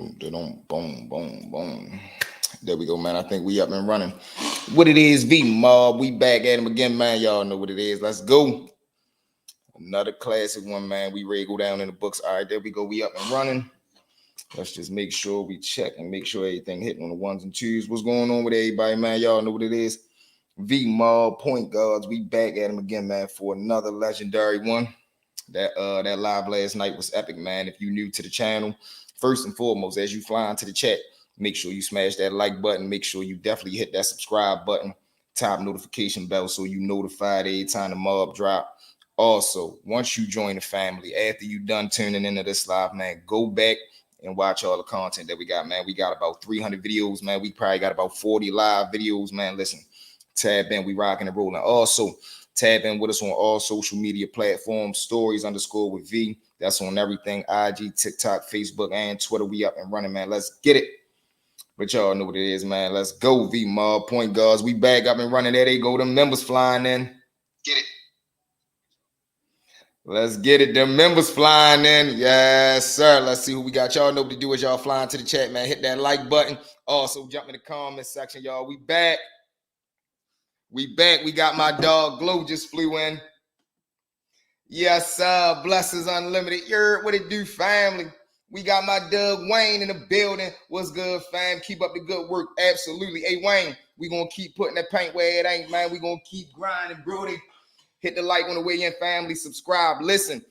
Boom, boom, boom. There we go, man. I think we up and running. What it is, Bmore. We back at him again, man. Y'all know what it is. Let's go. Another classic one, man. We ready to go down in the books. All right, there we go. We up and running. Let's just make sure we check and make sure everything hitting on the ones and twos. What's going on with everybody, man? Y'all know what it is. Bmore point guards. We back at him again, man, for another legendary one. That live last night was epic, man. If you're new to the channel, first and foremost, as you fly into the chat, make sure you smash that like button. Make sure you definitely hit that subscribe button, top notification bell, so you notified every time the mob drop. Also, once you join the family, after you done tuning into this live, man, go back and watch all the content that we got, man. We got about 300 videos, man. We probably got about 40 live videos, man. Listen, tab in, we rocking and rolling. Also, tab in with us on all social media platforms, stories_with_V. That's on everything, IG, TikTok, Facebook, and Twitter. We up and running, man. Let's get it. But y'all know what it is, man. Let's go, Bmore point guards. We back up and running. There they go. Them members flying in. Get it. Let's get it. Them members flying in. Yes, sir. Let's see who we got. Y'all know what to do as y'all flying to the chat, man. Hit that like button. Also, jump in the comment section, y'all. We back. We back. We got my dog Glow just flew in. Yes, sir. Blessings Unlimited. What it do, family? We got my Doug Wayne in the building. What's good, fam? Keep up the good work. Absolutely. Hey, Wayne, we going to keep putting that paint where it ain't, man. We going to keep grinding, Brody. Hit the like on the way in, family. Subscribe. Listen,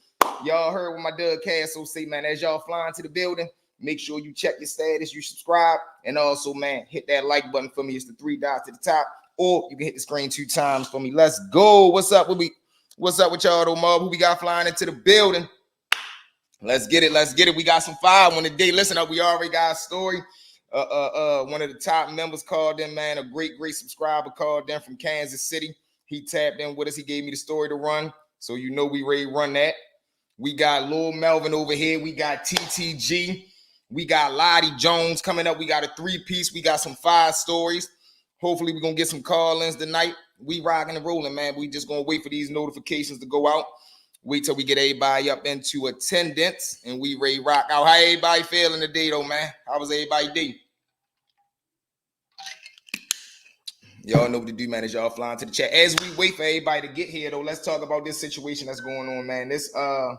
y'all heard what my Doug Casso say, man. As y'all flying to the building, make sure you check your status, you subscribe, and also, man, hit that like button for me. It's the 3 dots at the top, or you can hit the screen 2 times for me. Let's go. What's up with y'all, though, Mob? Who we got flying into the building? Let's get it. Let's get it. We got some fire on the day. Listen up. We already got a story. One of the top members called in, man. A great subscriber called in from Kansas City. He tapped in with us. He gave me the story to run. So you know we ready to run that. We got Lil Melvin over here. We got TTG. We got Lottie Jones coming up. We got a 3-piece. We got some 5 stories. Hopefully we're going to get some call-ins tonight. We rocking and rolling, man. We just going to wait for these notifications to go out. Wait till we get everybody up into attendance and we ready to rock out. How everybody feeling today, though, man? How was everybody's day? Y'all know what to do, man, as y'all flying to the chat. As we wait for everybody to get here, though, let's talk about this situation that's going on, man. The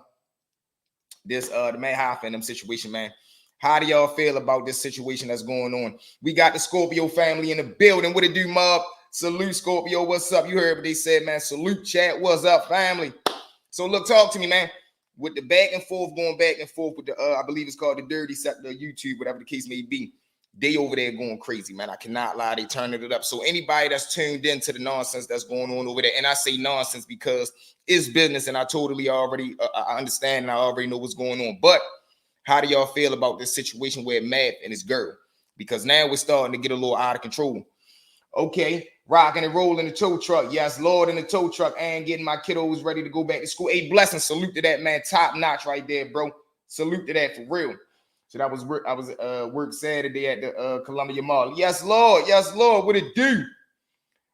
man Hoffa and them situation, man. How do y'all feel about this situation that's going on? We got the Scorpio family in the building. What it do, mob? Salute, Scorpio. What's up? You heard what they said, man. Salute, chat. What's up, family? So look, talk to me, man. With the back and forth, going back and forth with the, I believe it's called the Dirty Sector, YouTube, whatever the case may be. They over there going crazy, man. I cannot lie. They turning it up. So anybody that's tuned into the nonsense that's going on over there, and I say nonsense because it's business, and I totally already I understand and I already know what's going on. But how do y'all feel about this situation with Matt and his girl? Because now we're starting to get a little out of control. Okay, rocking and rolling the tow truck. Yes, Lord, in the tow truck and getting my kiddos ready to go back to school. A blessing. Salute to that, man. Top notch right there, bro. Salute to that for real. So I was work Saturday at the Columbia Mall. Yes, Lord. Yes, Lord. What it do?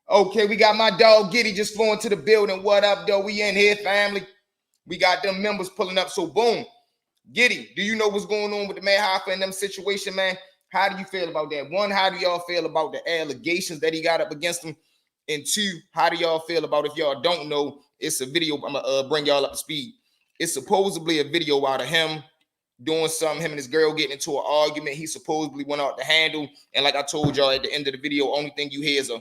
Okay, we got my dog Giddy just flowing to the building. What up, though? We in here, family. We got them members pulling up. So boom. Giddy, do you know what's going on with the man Hoffa and them situation, man? How do you feel about that? 1, how do y'all feel about the allegations that he got up against him? And 2, how do y'all feel about, if y'all don't know, it's a video. I'm going to bring y'all up to speed. It's supposedly a video out of him doing something, him and his girl getting into an argument. He supposedly went out the handle. And like I told y'all at the end of the video, only thing you hear is a,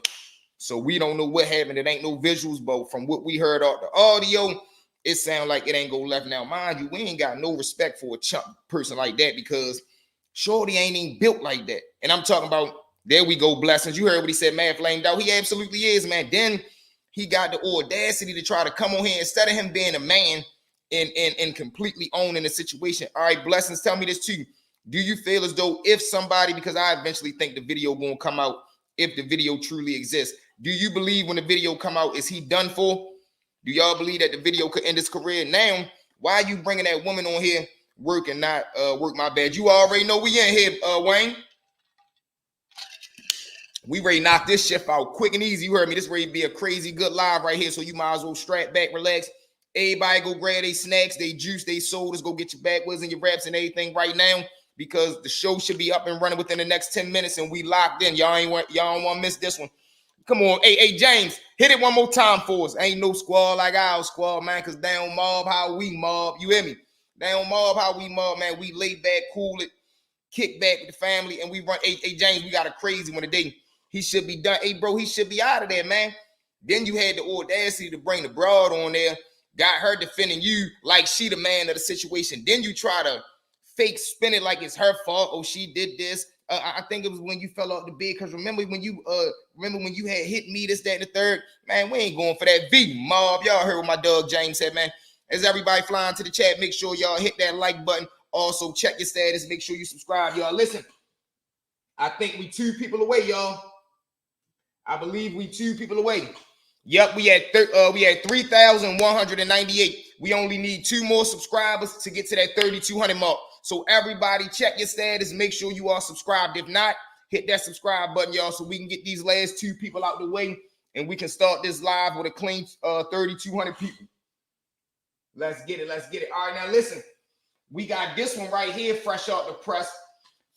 so we don't know what happened. It ain't no visuals, but from what we heard out the audio, it sounds like it ain't go left. Now, mind you, we ain't got no respect for a chump person like that because Shorty ain't even built like that. And I'm talking about, there we go, blessings. You heard what he said, man, flamed out. He absolutely is, man. Then he got the audacity to try to come on here instead of him being a man and completely owning the situation. All right, blessings, tell me this too. Do you feel as though if somebody, because I eventually think the video won't come out if the video truly exists, do you believe when the video come out, is he done for? Do y'all believe that the video could end his career? Now, why are you bringing that woman on here? Work and not work, my bad. You already know we in here, Wayne. We ready to knock this shift out quick and easy. You heard me. This ready to be a crazy good live right here. So you might as well strap back, relax. Everybody go grab their snacks, they juice, they sodas. Go get your backwoods and your wraps and everything right now because the show should be up and running within the next 10 minutes, and we locked in. Y'all don't want to miss this one. Come on, hey James, hit it one more time for us. Ain't no squad like our squad, man, because they don't mob how we mob. You hear me? They don't mob how we mob, man. We lay back, cool it, kick back with the family, and we run. Hey James, we got a crazy one today. He should be done. Hey, bro, he should be out of there, man. Then you had the audacity to bring the broad on there, got her defending you like she the man of the situation. Then you try to fake spin it like it's her fault. Oh, she did this. I think it was when you fell off the bed. Because remember when you had hit me, this, that, and the third. Man, we ain't going for that V mob. Y'all heard what my dog James said, man. As everybody flying to the chat, make sure y'all hit that like button. Also, check your status. Make sure you subscribe, y'all. Listen, I think we 2 people away, y'all. I believe we 2 people away. Yep, we had 3,198. We only need 2 more subscribers to get to that 3,200 mark. So everybody check your status. Make sure you are subscribed. If not, hit that subscribe button, y'all, so we can get these last 2 people out the way and we can start this live with a clean 3,200 people. Let's get it. Let's get it. All right, now listen. We got this one right here, fresh out the press.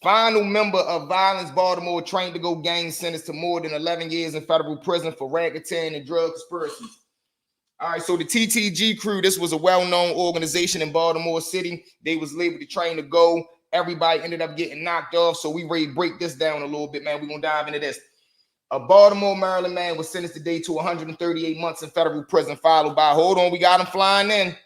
Final member of Violence Baltimore trained to go gang sentenced to more than 11 years in federal prison for racketeering and drug conspiracies. All right, so the TTG crew, this was a well-known organization in Baltimore City. They was labeled to train to go. Everybody ended up getting knocked off. So we ready to break this down a little bit, man. We're going to dive into this. A Baltimore, Maryland man was sentenced today to 138 months in federal prison, followed by, hold on, we got him flying in.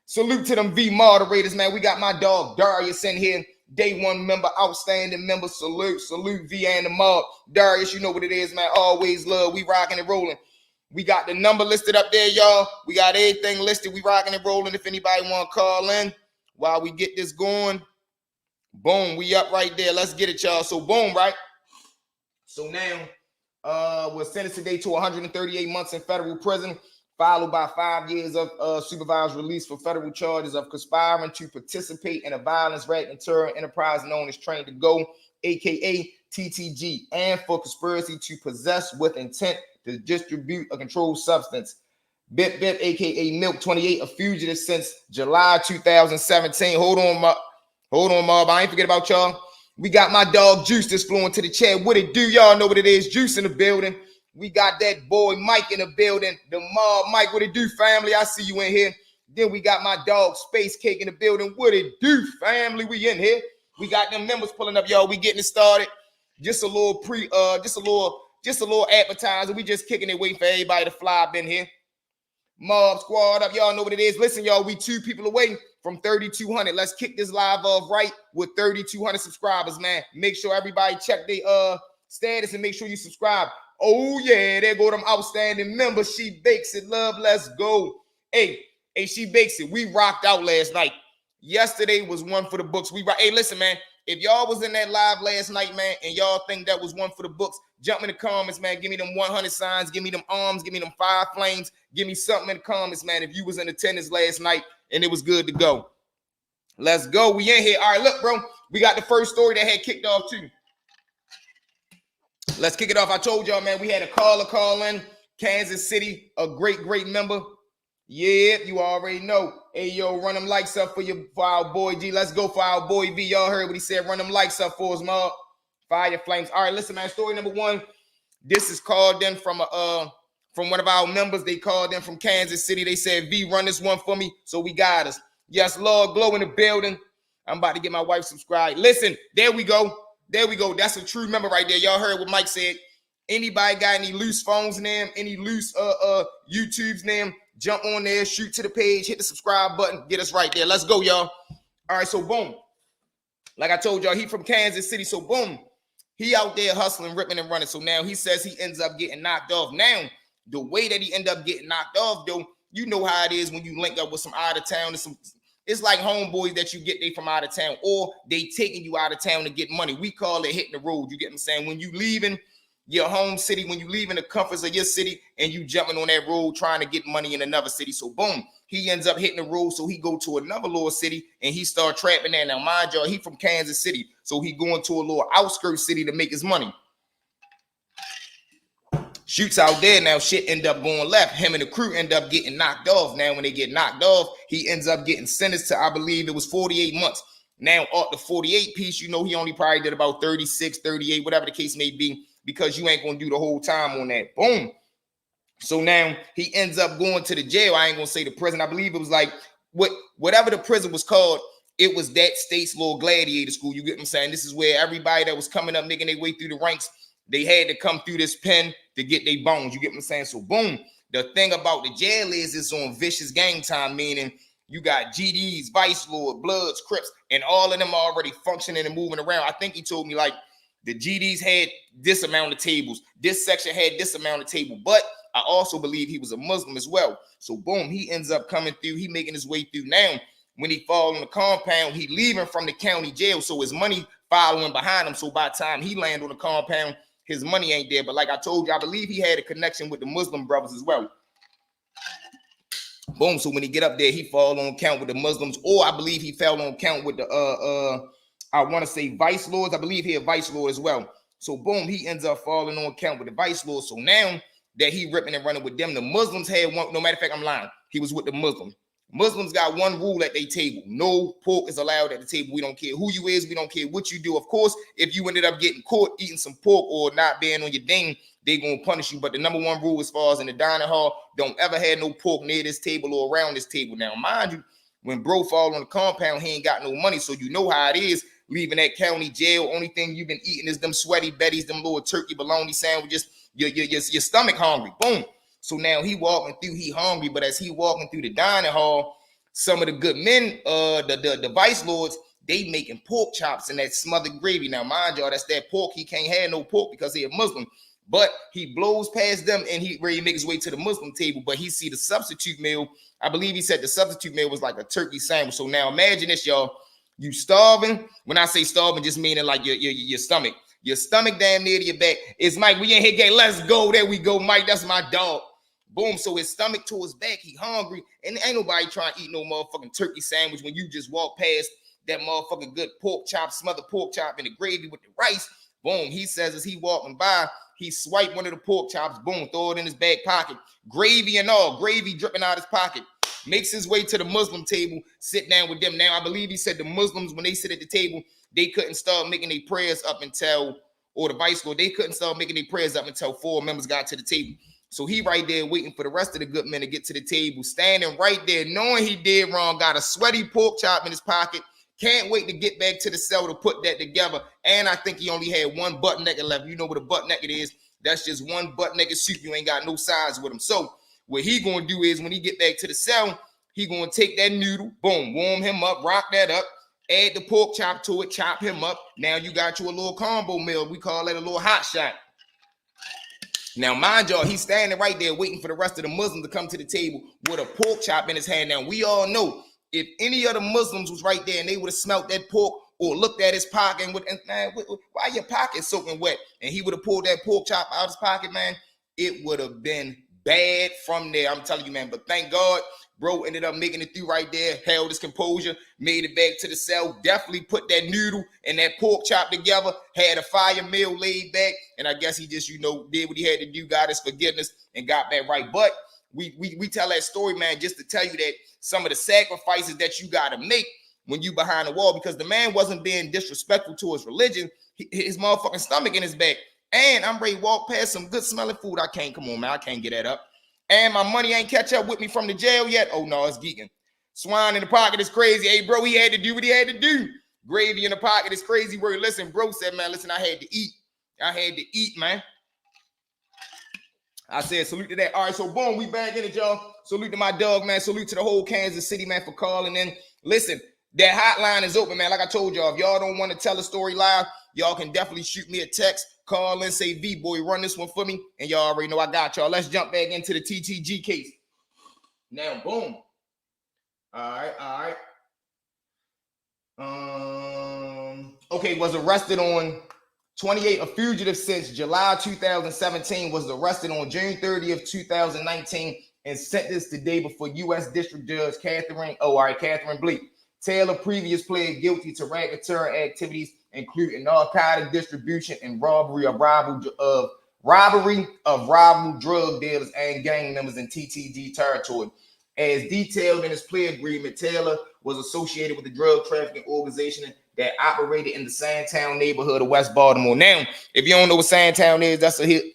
Salute to them V moderators, man. We got my dog Darius in here. Day 1 member, outstanding member. Salute V and the mob. Darius, you know what it is, man. Always love. We rocking and rolling. We got the number listed up there, y'all. We got everything listed. We rocking and rolling. If anybody want to call in while we get this going, boom, we up right there. Let's get it, y'all. So boom, right? So now we're sentenced today to 138 months in federal prison, followed by 5 years of supervised release for federal charges of conspiring to participate in a violence, and terror enterprise known as Train to Go, aka TTG, and for conspiracy to possess with intent to distribute a controlled substance. Bip, aka Milk 28, a fugitive since July 2017. Hold on, Mob. I ain't forget about y'all. We got my dog Juice that's flowing to the chat. What it do? Y'all know what it is. Juice in the building. We got that boy Mike in the building. The Mob Mike, what it do, family? I see you in here. Then we got my dog Space Cake in the building. What it do, family? We in here. We got them members pulling up, y'all. We getting it started. Just a little appetizer. We just kicking it, waiting for everybody to fly up in here. Mob squad up. Y'all know what it is. Listen, y'all, we 2 people away from 3,200. Let's kick this live off right with 3,200 subscribers, man. Make sure everybody check their status and make sure you subscribe. Oh, yeah, there go them outstanding members. She bakes it, love. Let's go. Hey, she bakes it. We rocked out last night. Yesterday was one for the books. Hey, listen, man. If y'all was in that live last night, man, and y'all think that was one for the books, jump in the comments, man. Give me them 100 signs. Give me them arms. Give me them 5 flames. Give me something in the comments, man, if you was in attendance last night and it was good to go. Let's go. We in here. All right, look, bro. We got the first story that had kicked off, too. Let's kick it off. I told y'all, man, we had a caller call in. Kansas City, a great member. Yeah, you already know. Hey, yo, run them lights up for our boy G. Let's go for our boy V. Y'all heard what he said. Run them lights up for us, Mob. Fire flames. All right, listen, man. Story number 1. This is called in from one of our members. They called in from Kansas City. They said, V, run this one for me. So we got us. Yes, Lord, glow in the building. I'm about to get my wife subscribed. Listen, there we go. There we go. That's a true member right there. Y'all heard what Mike said. Anybody got any loose phones in them, any loose YouTubes in them, jump on there, shoot to the page, hit the subscribe button, get us right there. Let's go, y'all. All right, so boom. Like I told y'all, he from Kansas City, so boom. He out there hustling, ripping, and running. So now he says he ends up getting knocked off. Now, the way that he end up getting knocked off, though, you know how it is when you link up with some out of town. It's like homeboys that you get they from out of town, or they taking you out of town to get money. We call it hitting the road. You get what I'm saying? When you leaving your home city, when you leaving the comforts of your city and you jumping on that road trying to get money in another city. So boom, he ends up hitting the road. So he go to another little city and he start trapping there. Now, mind y'all, he from Kansas City. So he going to a little outskirts city to make his money. Shoots out there. Now shit end up going left. Him and the crew end up getting knocked off. Now when they get knocked off, he ends up getting sentenced to, I believe it was 48 months. Now, off the 48 piece, you know, he only probably did about 36, 38, whatever the case may be, because you ain't going to do the whole time on that. Boom. So now he ends up going to the jail. I ain't going to say the prison. I believe it was like whatever the prison was called. It was that state's little gladiator school. You get what I'm saying? This is where everybody that was coming up, making their way through the ranks, they had to come through this pen to get their bones. You get what I'm saying? So boom. The thing about the jail is it's on vicious gang time, meaning you got GDs, Vice Lord, Bloods, Crips, and all of them are already functioning and moving around. I think he told me like the GDs had this amount of tables. This section had this amount of table. But I also believe he was a Muslim as well. So boom, he ends up coming through. He making his way through now. When he fall on the compound, he leaving from the county jail. So his money following behind him. So by the time he land on the compound, his money ain't there. But like I told you, I believe he had a connection with the Muslim brothers as well. Boom. So when he get up there, he fall on count with the Muslims, or I believe he fell on count with the I want to say Vice Lords. I believe he a Vice Lord as well. So boom, he ends up falling on count with the Vice Lords. So now that he ripping and running with them, the Muslims had one. No matter of fact, I'm lying. He was with the Muslims. Muslims got one rule at their table. No pork is allowed at the table. We don't care who you is. We don't care what you do. Of course, if you ended up getting caught eating some pork or not being on your ding, they going to punish you. But the number one rule as far as in the dining hall, don't ever have no pork near this table or around this table. Now, mind you, when bro fall on the compound, he ain't got no money. So you know how it is leaving that county jail. Only thing you've been eating is them sweaty betties, them little turkey bologna sandwiches. Your stomach hungry. Boom. So now he walking through, he hungry, but as he walking through the dining hall, some of the good men, the Vice Lords, they making pork chops and that smothered gravy. Now, mind y'all, that's that pork. He can't have no pork because he a Muslim. But he blows past them and he ready to make his way to the Muslim table. But he see the substitute meal. I believe he said the substitute meal was like a turkey sandwich. So now imagine this, y'all. You starving. When I say starving, just meaning like your stomach. Your stomach damn near to your back. It's Mike. We ain't here, gang. Let's go. There we go, Mike. That's my dog. Boom. So his stomach to his back. He hungry. And ain't nobody trying to eat no motherfucking turkey sandwich when you just walk past that motherfucking good pork chop, smothered pork chop in the gravy with the rice. Boom. He says as he walking by, he swiped one of the pork chops. Boom. Throw it in his back pocket. Gravy and all. Gravy dripping out his pocket. Makes his way to the Muslim table. Sit down with them. Now, I believe he said the Muslims, when they sit at the table, they couldn't start making their prayers up until, or the Vice Lord, they couldn't start making their prayers up until 4 members got to the table. So he right there waiting for the rest of the good men to get to the table, standing right there, knowing he did wrong, got a sweaty pork chop in his pocket. Can't wait to get back to the cell to put that together. And I think he only had one butt naked left. You know what a butt naked is. That's just one butt naked soup. You ain't got no sides with him. So what he going to do is when he get back to the cell, he going to take that noodle, boom, warm him up, rock that up, add the pork chop to it, chop him up. Now you got you a little combo meal. We call that a little hot shot. Now, mind y'all, he's standing right there waiting for the rest of the Muslims to come to the table with a pork chop in his hand. Now, we all know if any of the Muslims was right there and they would have smelt that pork or looked at his pocket and would, man, why your pocket soaking wet? And he would have pulled that pork chop out of his pocket, man, it would have been bad from there. I'm telling you, man. But thank God, bro ended up making it through right there, held his composure, made it back to the cell, definitely put that noodle and that pork chop together, had a fire meal laid back, and I guess he just, did what he had to do, got his forgiveness, and got back right. But we tell that story, man, just to tell you that some of the sacrifices that you got to make when you behind the wall, because the man wasn't being disrespectful to his religion, his motherfucking stomach in his back. And I'm ready to walk past some good smelling food. Come on, man. I can't get that up. And my money ain't catch up with me from the jail yet. Oh, no, it's geeking. Swine in the pocket is crazy. Hey, bro, he had to do what he had to do. Gravy in the pocket is crazy. Word. Listen, bro said, man, listen, I had to eat. I had to eat, man. I said, salute to that. All right, so boom, we back in it, y'all. Salute to my dog, man. Salute to the whole Kansas City, man, for calling in. Listen, that hotline is open, man. Like I told y'all, if y'all don't want to tell a story live, y'all can definitely shoot me a text. Call and say, V-Boy, run this one for me. And y'all already know I got y'all. Let's jump back into the TTG case. Now, boom. All right. Okay, was arrested on 28, a fugitive since July 2017, was arrested on June 30th, 2019, and sentenced the day before U.S. District Judge Catherine Bleak. Taylor previously pled guilty to racketeering activities, including narcotic distribution and robbery of rival drug dealers and gang members in TTG territory. As detailed in his plea agreement, Taylor was associated with the drug trafficking organization that operated in the Sandtown neighborhood of West Baltimore. Now, if you don't know what Sandtown is, that's a hit.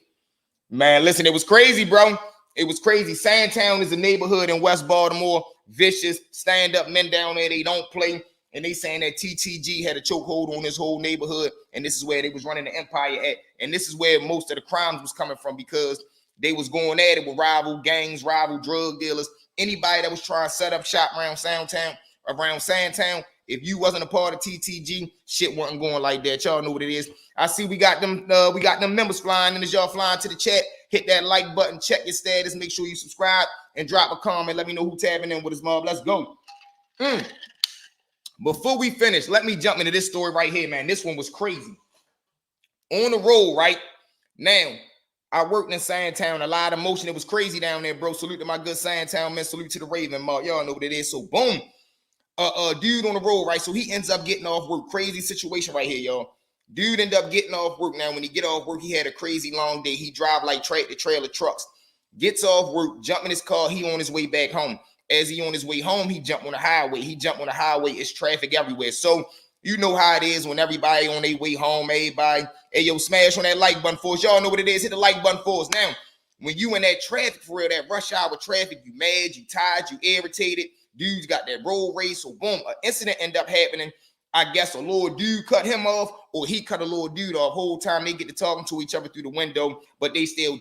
Man, listen, it was crazy, bro. It was crazy. Sandtown is a neighborhood in West Baltimore. Vicious, stand-up men down there. They don't play. And they saying that TTG had a chokehold on this whole neighborhood. And this is where they was running the empire at. And this is where most of the crimes was coming from, because they was going at it with rival gangs, rival drug dealers. Anybody that was trying to set up shop around Sandtown, if you wasn't a part of TTG, shit wasn't going like that. Y'all know what it is. I see we got them members flying, and as y'all flying to the chat, hit that like button, check your status, make sure you subscribe, and drop a comment. Let me know who tapping in with his mob. Let's go. Before we finish, let me jump into this story right here, man. This one was crazy. On the road, right? Now, I worked in Sandtown, a lot of motion. It was crazy down there, bro. Salute to my good Sandtown man. Salute to the Raven, Mark. Y'all know what it is. So, boom. Dude on the road, right? So he ends up getting off work. Crazy situation right here, y'all. Dude ended up getting off work. Now, when he get off work, he had a crazy long day. He drive like tractor-trailer trucks. Gets off work, jump in his car. He on his way back home. As he on his way home, he jumped on the highway. It's traffic everywhere. So you know how it is when everybody on their way home. Everybody, hey, yo, smash on that like button for us. Y'all know what it is. Hit the like button for us. Now, when you in that traffic, for real, that rush hour traffic, you mad, you tired, you irritated. Dude's got that road rage. So boom, an incident end up happening. I guess a little dude cut him off, or he cut a little dude off. Whole time they get to talking to each other through the window, but they still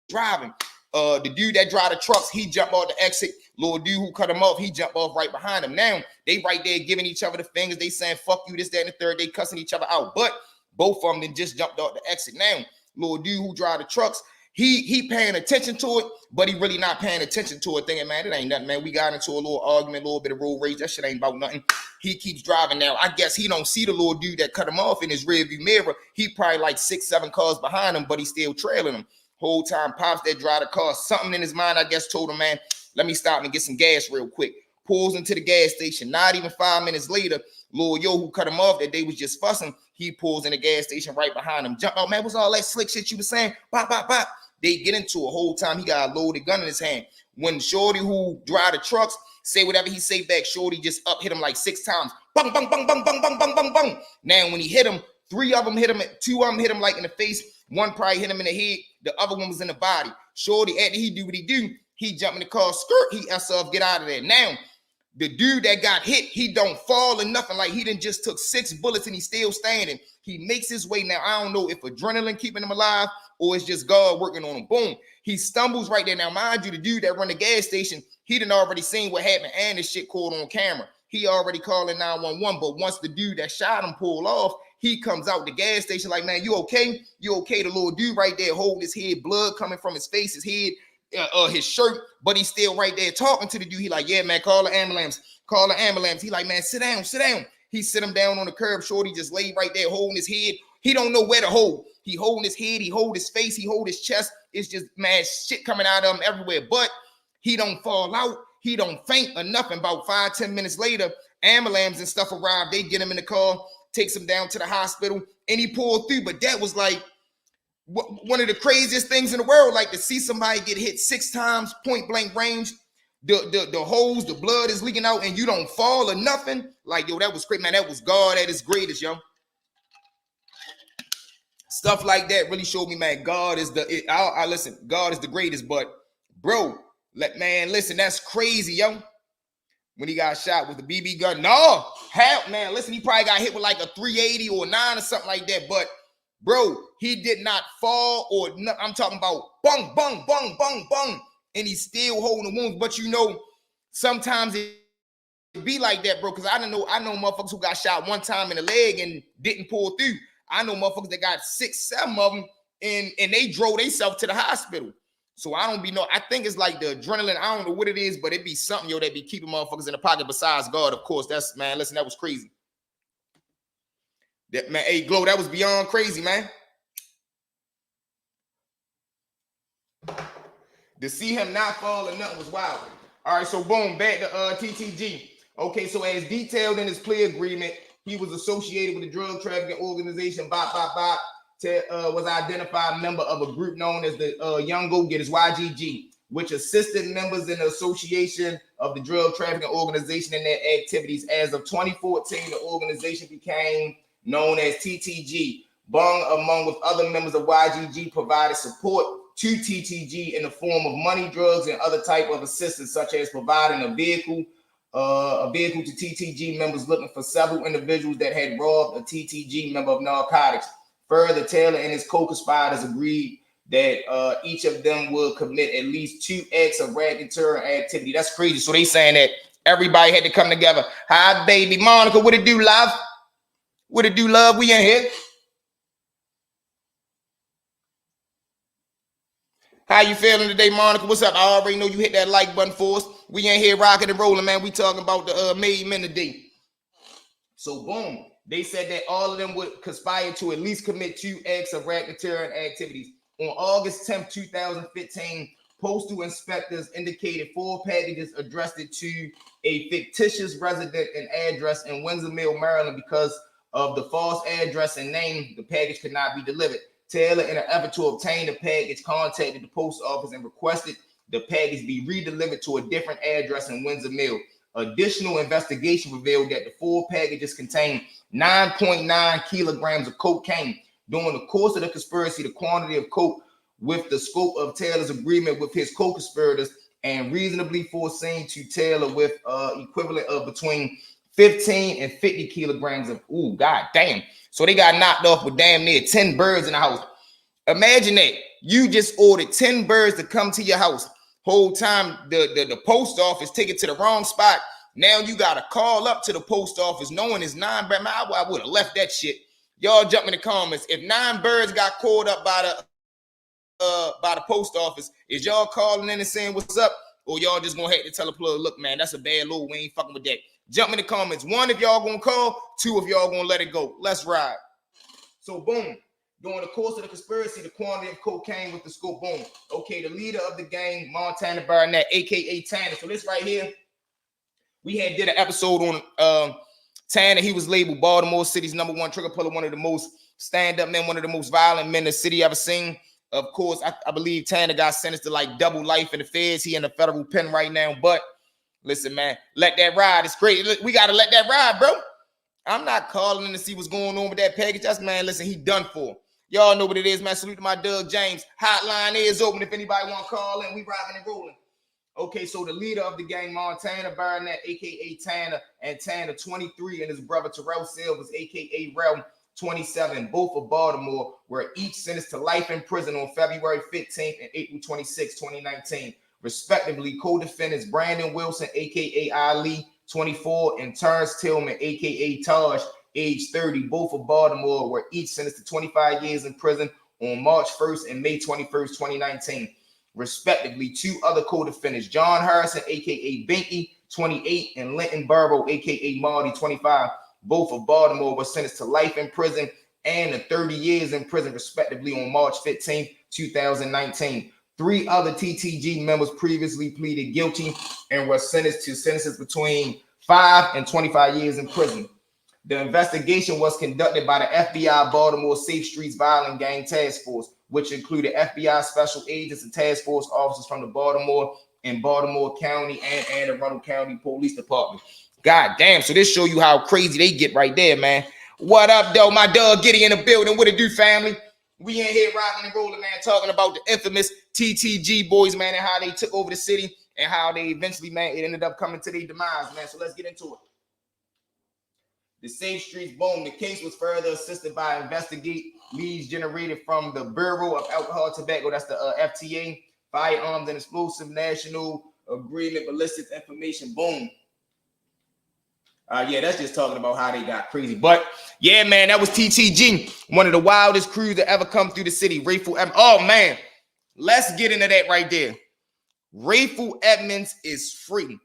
driving. The dude that drive the trucks, he jumped off the exit. Little dude who cut him off, he jumped off right behind him. Now they right there giving each other the fingers. They saying fuck you, this, that, and the third. They cussing each other out. But both of them then just jumped off the exit. Now, little dude who drive the trucks, he paying attention to it, but he really not paying attention to it, thinking, man, it ain't nothing, man. We got into a little argument, a little bit of road rage. That shit ain't about nothing. He keeps driving now. I guess he don't see the little dude that cut him off in his rearview mirror. He probably like 6-7 cars behind him, but he's still trailing him. Whole time, Pops that drive the car, something in his mind, I guess, told him, man, let me stop and get some gas real quick. Pulls into the gas station. Not even 5 minutes later, Lil Yo, who cut him off that day, was just fussing. He pulls in the gas station right behind him. Jump out, man, what's all that slick shit you was saying? Bop, bop, bop. They get into a whole time. He got a loaded gun in his hand. When Shorty, who drive the trucks, say whatever he say back, Shorty just up hit him like 6 times. Bang, bang, bang, bang, bang, bang, bang, bang, bang. Now, when he hit him, 3 of them hit him, 2 of them hit him like in the face. One probably hit him in the head. The other one was in the body. Shorty, after he do what he do, he jump in the car, skirt, he S-off, get out of there. Now, the dude that got hit, he don't fall or nothing. Like he done just took 6 bullets and he's still standing. He makes his way. Now, I don't know if adrenaline keeping him alive or it's just God working on him. Boom. He stumbles right there. Now, mind you, the dude that run the gas station, he done already seen what happened and this shit caught on camera. He already calling 911, but once the dude that shot him pulled off, he comes out the gas station like, man, you okay? You okay? The little dude right there holding his head, blood coming from his face, his head, his shirt, but he's still right there talking to the dude. He like, yeah, man, call the ambulance. Call the ambulance. He like, man, sit down, sit down. He sit him down on the curb. Shorty just laid right there holding his head. He don't know where to hold. He holding his head. He hold his face. He hold his chest. It's just, man, shit coming out of him everywhere. But he don't fall out. He don't faint or nothing. About 5-10 minutes later, ambulance and stuff arrive. They get him in the car, takes him down to the hospital, and he pulled through. But that was like one of the craziest things in the world, like to see somebody get hit 6 times, point blank range, the holes, the blood is leaking out, and you don't fall or nothing. Like, yo, that was great, man. That was God at his greatest, yo. Stuff like that really showed me, man, God is listen, God is the greatest. But bro, listen, that's crazy, yo. When he got shot with the BB gun, no, help, man. Listen, he probably got hit with like a 380 or 9 or something like that. But bro, he did not fall or nothing. I'm talking about bung, bung, bung, bung, bung, and he's still holding the wounds. But you know, sometimes it be like that, bro. Because I know motherfuckers who got shot one time in the leg and didn't pull through. I know motherfuckers that got 6-7 of them and they drove themselves to the hospital. So I don't be I think it's like the adrenaline. I don't know what it is, but it be something, yo, that be keeping motherfuckers in the pocket besides God, of course. That's, man, listen, that was crazy. That, man, hey, Glow, that was beyond crazy, man. To see him not fall or nothing was wild. All right, so boom, back to TTG. Okay, so as detailed in his plea agreement, he was associated with the drug trafficking organization, was identified member of a group known as the Young Go Getters, YGG. which assisted members in the Association of the Drug Trafficking Organization in their activities. As of 2014, the organization became known as TTG. Bong, along with other members of YGG, provided support to TTG in the form of money, drugs, and other type of assistance, such as providing a vehicle to TTG members looking for several individuals that had robbed a TTG member of narcotics. Further, Taylor and his co-conspirators agreed that each of them would commit at least 2 acts of racketeering activity. That's crazy. So they saying that everybody had to come together. Hi, baby Monica. What it do, love? What it do, love? We in here. How you feeling today, Monica? What's up? I already know you hit that like button for us. We in here rocking and rolling, man. We talking about the made men today. So boom, they said that all of them would conspire to at least commit 2 acts of racketeering activities. On August 10th, 2015, postal inspectors indicated 4 packages addressed to a fictitious resident and address in Windsor Mill, Maryland. Because of the false address and name, the package could not be delivered. Taylor, in an effort to obtain the package, contacted the post office and requested the package be redelivered to a different address in Windsor Mill. Additional investigation revealed that the 4 packages contained 9.9 kilograms of cocaine. During the course of the conspiracy, the quantity of coke with the scope of Taylor's agreement with his co-conspirators and reasonably foreseen to Taylor with equivalent of between 15 and 50 kilograms of, ooh, god damn. So they got knocked off with damn near 10 birds in the house. Imagine that. You just ordered 10 birds to come to your house. Whole time the post office take it to the wrong spot. Now you got to call up to the post office knowing it's 9 birds. I would have left that shit. Y'all jump in the comments. If 9 birds got called up by the post office, is y'all calling in and saying what's up? Or y'all just gonna have to tell a plug, look, man, that's a bad load. We ain't fucking with that. Jump in the comments. 1, if y'all gonna call. 2, if y'all gonna let it go. Let's ride. So boom. During the course of the conspiracy, the quantity of cocaine with the scope, boom. Okay, the leader of the gang, Montana Barnett, aka Tanner. So this right here, we had did an episode on Tanner. He was labeled Baltimore City's #1 trigger puller, one of the most stand-up men, one of the most violent men the city ever seen. Of course, I believe Tanner got sentenced to like double life in the feds. He in the federal pen right now. But listen, man, let that ride. It's great. We got to let that ride, bro. I'm not calling in to see what's going on with that package. That's, man, listen, he done for. Y'all know what it is, man. Salute to my Doug James. Hotline is open if anybody want to call in. We rocking and rolling. Okay, so the leader of the gang, Montana Barnett, a.k.a. Tanner, and Tanner, 23, and his brother, Terrell Silvers, a.k.a. Rel, 27, both of Baltimore, were each sentenced to life in prison on February 15th and April 26, 2019. Respectively, co-defendants Brandon Wilson, a.k.a. Ali, 24, and Terrence Tillman, a.k.a. Taj, age 30, both of Baltimore, were each sentenced to 25 years in prison on March 1st and May 21st, 2019. Respectively, 2 other co-defendants, John Harrison, a.k.a. Binky, 28, and Linton Burrow, a.k.a. Marty, 25, both of Baltimore, were sentenced to life in prison and to 30 years in prison, respectively, on March 15th, 2019. 3 other TTG members previously pleaded guilty and were sentenced to sentences between 5 and 25 years in prison. The investigation was conducted by the FBI Baltimore Safe Streets Violent Gang Task Force, which included FBI special agents and task force officers from the Baltimore and Baltimore County and Anne Arundel County Police Department. God damn, so this show you how crazy they get right there, man. What up, though? My dog Giddy in the building. What it do, family? We in here rocking and rolling, man, talking about the infamous TTG boys, man, and how they took over the city and how they eventually, man, it ended up coming to their demise, man. So let's get into it. The Safe Streets, boom. The case was further assisted by investigate leads generated from the Bureau of Alcohol and Tobacco, that's the FTA, Firearms and Explosive National Agreement, Ballistics Information, boom. Yeah, that's just talking about how they got crazy. But yeah, man, that was TTG, one of the wildest crews that ever come through the city. Rayful Edmonds. Oh man, let's get into that right there. Rayful Edmonds is free.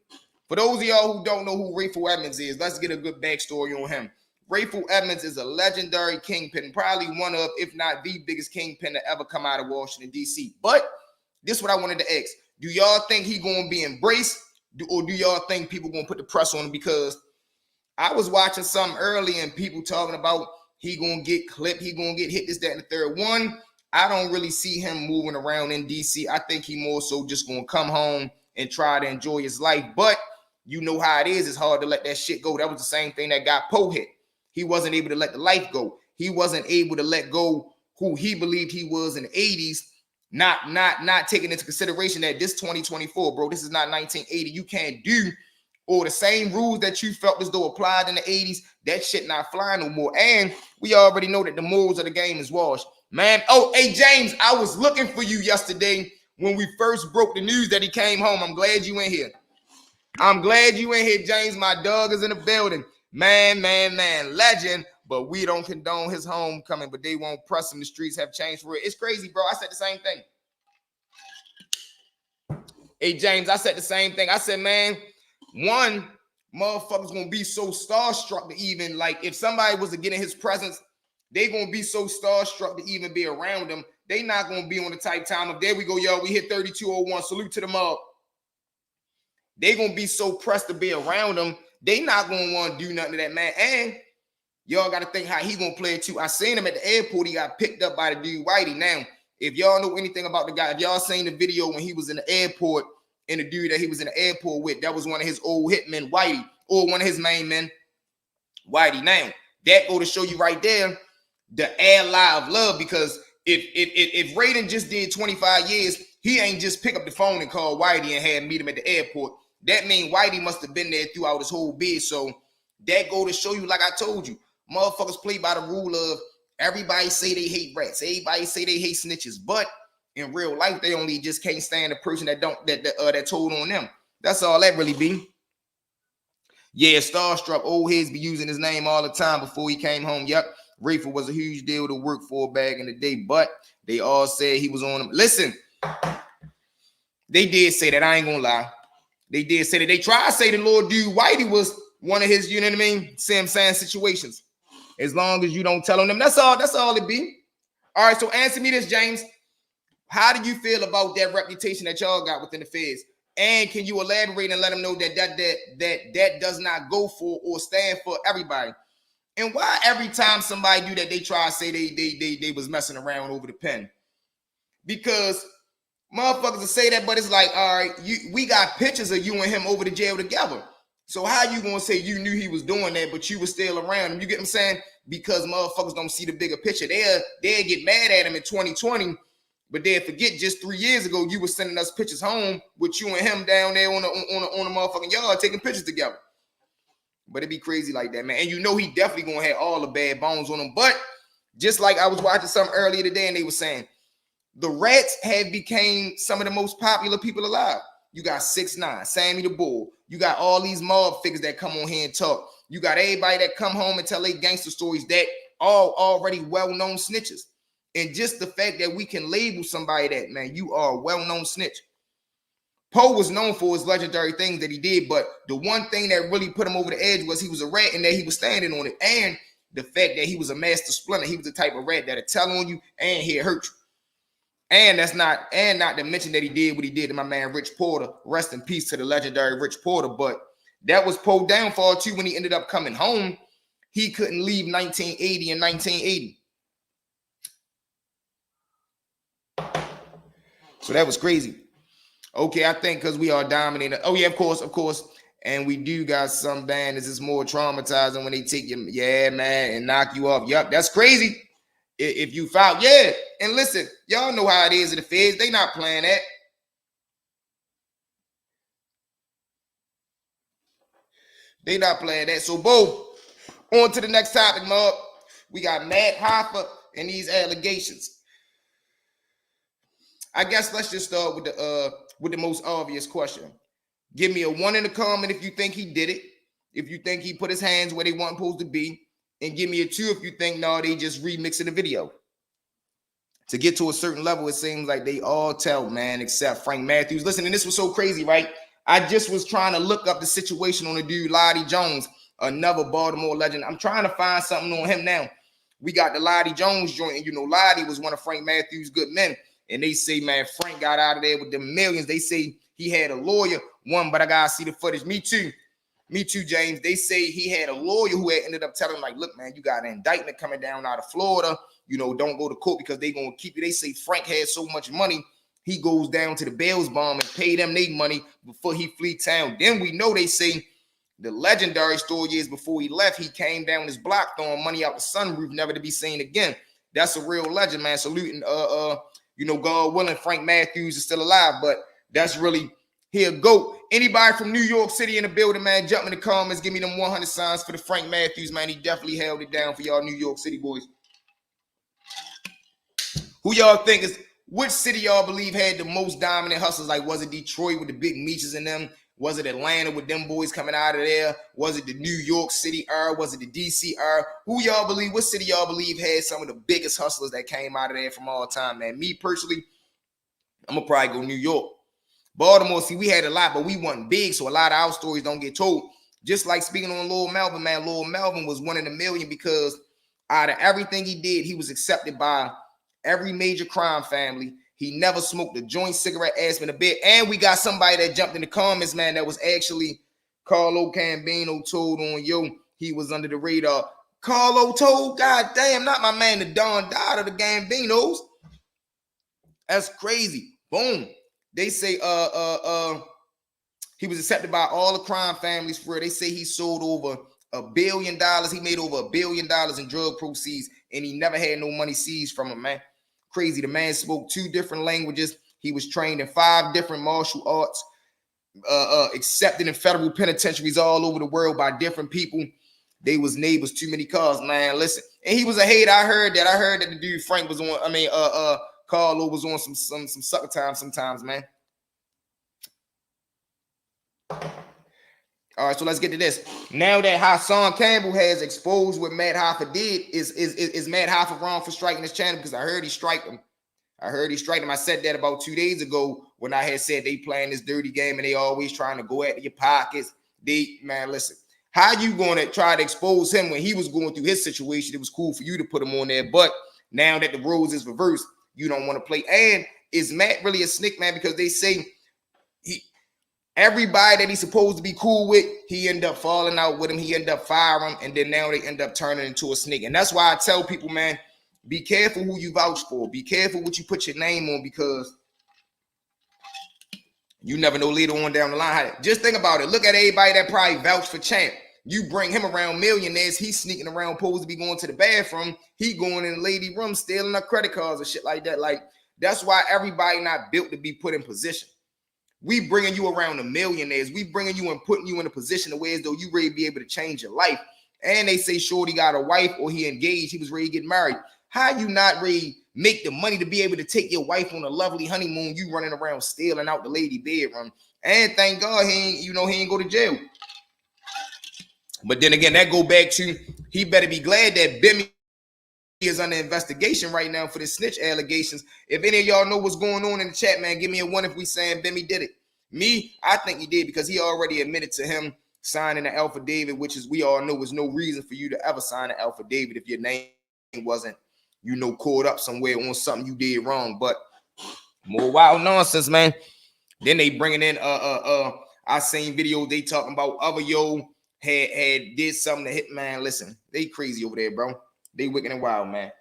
For those of y'all who don't know who Rayful Edmonds is, let's get a good backstory on him. Rayful Edmonds is a legendary kingpin, probably one of, if not the biggest kingpin to ever come out of Washington, D.C. But this is what I wanted to ask. Do y'all think he going to be embraced? Or do y'all think people going to put the press on him? Because I was watching something early and people talking about he going to get clipped, he going to get hit, this, that, and the third. One, I don't really see him moving around in DC. I think he more so just gonna come home and try to enjoy his life. But you know how it is. It's hard to let that shit go. That was the same thing that got Poe hit. He wasn't able to let the life go. He wasn't able to let go who he believed he was in the 80s. Not taking into consideration that this 2024, bro, this is not 1980. You can't do or the same rules that you felt as though applied in the 80s. That shit not flying no more. And we already know that the morals of the game is washed. Man, oh, hey, James, I was looking for you yesterday when we first broke the news that he came home. I'm glad you in here. I'm glad you in here, James. My dog is in the building. Man, legend. But we don't condone his homecoming, but they won't press him. The streets have changed for it. It's crazy, bro. I said the same thing. Hey, James, I said the same thing. I said, man, one, motherfuckers gonna be so starstruck to even, like, if somebody was to get in his presence, they gonna be so starstruck to even be around him. They not gonna be on the type time of, there we go, y'all, we hit 3201, salute to the mob. They gonna be so pressed to be around him, they not gonna want to do nothing to that man. And y'all gotta think how he gonna play it too. I seen him at the airport. He got picked up by the dude Whitey. Now, if y'all know anything about the guy, if y'all seen the video when he was in the airport and the dude that he was in the airport with, that was one of his old hitmen, Whitey, or one of his main men, Whitey. Now, that go to show you right there the ally of love, because if Raiden just did 25 years, he ain't just pick up the phone and call Whitey and had meet him at the airport. That means Whitey must have been there throughout his whole bid. So that go to show you, like I told you, motherfuckers play by the rule of everybody say they hate rats, everybody say they hate snitches, but in real life they only just can't stand the person that told on them. That's all that really be. Yeah, starstruck old heads be using his name all the time before he came home. Yep, Rayford was a huge deal to work for back in the day, but they all said he was on them. Listen, they did say that. I ain't gonna lie. They did say that. They tried to say the Lord dude Whitey was one of his, you know what I mean, Sam saying situations. As long as you don't tell them, that's all it be. All right, so answer me this, James. How do you feel about that reputation that y'all got within the feds? And can you elaborate and let them know that does not go for or stand for everybody? And why every time somebody do that, they try to say they was messing around over the pen? Because motherfuckers will say that, but it's like, all right, we got pictures of you and him over the jail together. So how you gonna say you knew he was doing that, but you were still around him? You get what I'm saying? Because motherfuckers don't see the bigger picture. They'll get mad at him in 2020, but they'll forget just 3 years ago you were sending us pictures home with you and him down there on the motherfucking yard taking pictures together. But it be crazy like that, man. And you know he definitely gonna have all the bad bones on him. But just like I was watching something earlier today, and they were saying the rats have became some of the most popular people alive. You got 6ix9ine, Sammy the Bull. You got all these mob figures that come on here and talk. You got everybody that come home and tell their gangster stories that all already well-known snitches. And just the fact that we can label somebody that, man, you are a well-known snitch. Poe was known for his legendary things that he did, but the one thing that really put him over the edge was he was a rat and that he was standing on it. And the fact that he was a master splinter. He was the type of rat that'll tell on you and he'll hurt you. And not to mention that he did what he did to my man Rich Porter. Rest in peace to the legendary Rich Porter. But that was Poe's downfall too. When he ended up coming home, he couldn't leave 1980 and 1980. So that was crazy. Okay, I think because we are dominating. Oh yeah, of course. And we do got some bandits. It's more traumatizing when they take you, yeah, man, and knock you off. Yup, that's crazy. If you foul, yeah. And listen, y'all know how it is in the feds. They not playing that. They not playing that. So, Bo, on to the next topic, Mark. We got Matt Hoffa and these allegations. I guess let's just start with the most obvious question. Give me a 1 in the comment if you think he did it. If you think he put his hands where they weren't supposed to be. And give me a 2 if you think, no, they just remixing the video. To get to a certain level, it seems like they all tell, man, except Frank Matthews. Listen, and this was so crazy, right? I just was trying to look up the situation on the dude, Lottie Jones, another Baltimore legend. I'm trying to find something on him now. We got the Lottie Jones joint, and you know, Lottie was one of Frank Matthews' good men. And they say, man, Frank got out of there with the millions. They say he had a lawyer, one, but I gotta see the footage. Me too. Me too, James. They say he had a lawyer who had ended up telling him, like, look, man, you got an indictment coming down out of Florida. You know, don't go to court because they're going to keep you. They say Frank had so much money, he goes down to the bail's bomb and pay them their money before he flee town. Then we know they say the legendary story is before he left, he came down his block throwing money out the sunroof, never to be seen again. That's a real legend, man. Saluting, you know, God willing, Frank Matthews is still alive, but that's really here. Go. Anybody from New York City in the building, man, jump in the comments. Give me them 100 signs for the Frank Matthews, man. He definitely held it down for y'all New York City boys. Who y'all think is, which city y'all believe had the most dominant hustlers? Like, was it Detroit with the big Meeches in them? Was it Atlanta with them boys coming out of there? Was it the New York City era? Was it the DC era? Who y'all believe, what city y'all believe had some of the biggest hustlers that came out of there from all time, man? Me personally, I'm going to probably go New York. Baltimore, see, we had a lot, but we wasn't big, so a lot of our stories don't get told. Just like speaking on Lil Melvin, man, Lil Melvin was one in a million because out of everything he did, he was accepted by every major crime family. He never smoked a joint, cigarette, ass in a bit. And we got somebody that jumped in the comments, man, that was actually Carlo Cambino told on yo. He was under the radar. Carlo told, god damn, not my man, the Don Dada, the Gambinos. That's crazy. Boom. They say he was accepted by all the crime families for it. They say he sold over $1 billion. He made over $1 billion in drug proceeds, and he never had no money seized from him, man. Crazy. The man spoke 2 different languages. He was trained in 5 different martial arts, accepted in federal penitentiaries all over the world by different people. They was neighbors, too many cars, man. Listen, and he was a hater. I heard that the dude Frank was on. Carlo was on some sucker time sometimes, man. All right, so let's get to this. Now that Hassan Campbell has exposed what Matt Hoffa did, is Matt Hoffa wrong for striking his channel? Because I heard he striked him. I said that about 2 days ago when I had said they playing this dirty game and they always trying to go at your pockets. Man, listen. How you going to try to expose him when he was going through his situation? It was cool for you to put him on there, but now that the roles is reversed, you don't want to play. And is Matt really a snake, man? Because they say everybody that he's supposed to be cool with, he end up falling out with him. He end up firing him, and then now they end up turning into a snake. And that's why I tell people, man, be careful who you vouch for. Be careful what you put your name on, because you never know later on down the line. Just think about it. Look at everybody that probably vouched for Champ. You bring him around millionaires, he's sneaking around, supposed to be going to the bathroom. He going in the lady room, stealing her credit cards and shit like that. Like, that's why everybody not built to be put in position. We bringing you around the millionaires. We bringing you and putting you in a position of where as though you ready to be able to change your life. And they say Shorty got a wife or he engaged. He was ready to get married. How you not ready to make the money to be able to take your wife on a lovely honeymoon? You running around stealing out the lady bedroom. And thank God he ain't go to jail. But then again, that go back to he better be glad that Bmore is under investigation right now for the snitch allegations. If any of y'all know what's going on in the chat, man, give me a 1 if we saying Bmore did it. Me, I think he did, because he already admitted to him signing the affidavit, which is, we all know, is no reason for you to ever sign an affidavit if your name wasn't, caught up somewhere on something you did wrong. But more wild nonsense, man. Then they bringing in I seen videos they talking about other had did something to hit, man. Listen, they crazy over there, bro. They wicked and wild, man.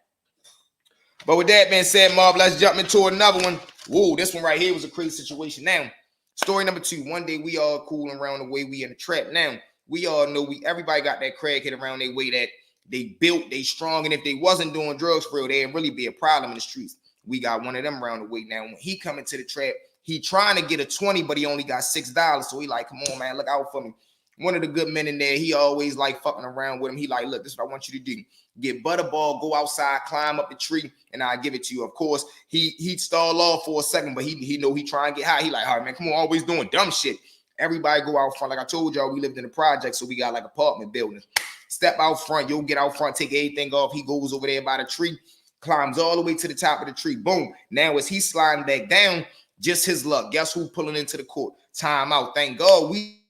But with that being said, Marv, let's jump into another one. Whoa, this one right here was a crazy situation. Now, story number 2. One day we all cooling around the way we in the trap. Now, we all know everybody got that crackhead around their way that they built, they strong, and if they wasn't doing drugs for real, they'd really be a problem in the streets. We got one of them around the way. Now, when he come into the trap, he trying to get a 20, but he only got $6. So he like, come on, man, look out for me. One of the good men in there, he always like fucking around with him. He like, look, this is what I want you to do. Get Butterball, go outside, climb up the tree, and I'll give it to you. Of course, he'd stall off for a second, but he know he try and get high. He like, all right, man, come on, always doing dumb shit. Everybody go out front. Like I told y'all, we lived in the project, so we got like apartment buildings. Step out front, you'll get out front, take everything off. He goes over there by the tree, climbs all the way to the top of the tree. Boom. Now as he's sliding back down, just his luck. Guess who pulling into the court? Time out. Thank God we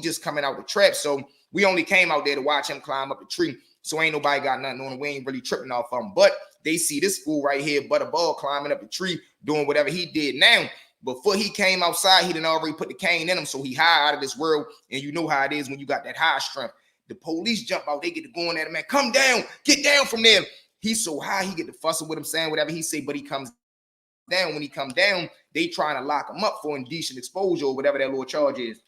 just coming out the trap, so we only came out there to watch him climb up the tree. So ain't nobody got nothing on him. We ain't really tripping off of him. But they see this fool right here, Butterball, climbing up the tree, doing whatever he did. Now, Before he came outside, he done already put the cane in him, so he high out of this world. And you know how it is when you got that high strength. The police jump out, they get to going at him, man. Come down, get down from there. He's so high, he get to fussing with him, saying whatever he say, but he comes down. When he come down, they trying to lock him up for indecent exposure or whatever that little charge is.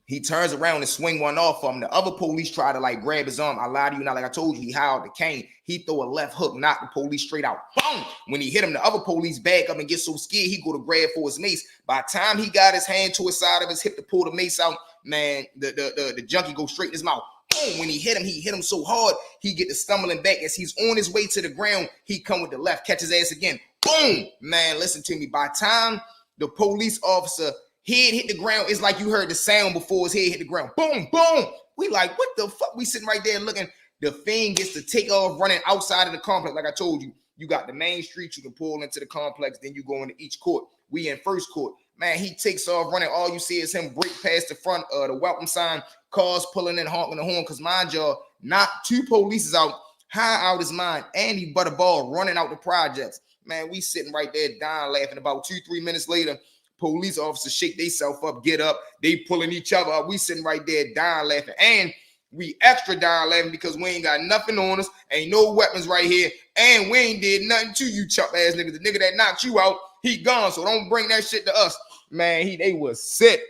He turns around and swing one off of him. The other police try to like grab his arm. I lied to you, not like I told you. He howled the cane. He throw a left hook, knock the police straight out. Boom! When he hit him, the other police back up and get so scared, he go to grab for his mace. By the time he got his hand to his side of his hip to pull the mace out, man, the junkie go straight in his mouth. Boom! When he hit him so hard, he get to stumbling back. As he's on his way to the ground, he come with the left, catch his ass again. Boom! Man, listen to me. By the time the police officer head hit the ground, it's like you heard the sound before his head hit the ground. Boom, boom. We like, what the fuck? We sitting right there looking. The Fiend gets to take off running outside of the complex. Like I told you, you got the main street you can pull into the complex, then you go into each court. We in first court. Man, he takes off running. All you see is him break past the front of the welcome sign, cars pulling in, honking the horn, because mind y'all, knocked two police out, high out his mind, and he butterball running out the projects. Man, we sitting right there dying laughing. About 2-3 minutes later, police officers shake themselves up, get up. They pulling each other up. We sitting right there dying laughing. And we extra dying laughing because we ain't got nothing on us. Ain't no weapons right here. And we ain't did nothing to you, chump ass niggas. The nigga that knocked you out, he gone. So don't bring that shit to us. Man, they was sick.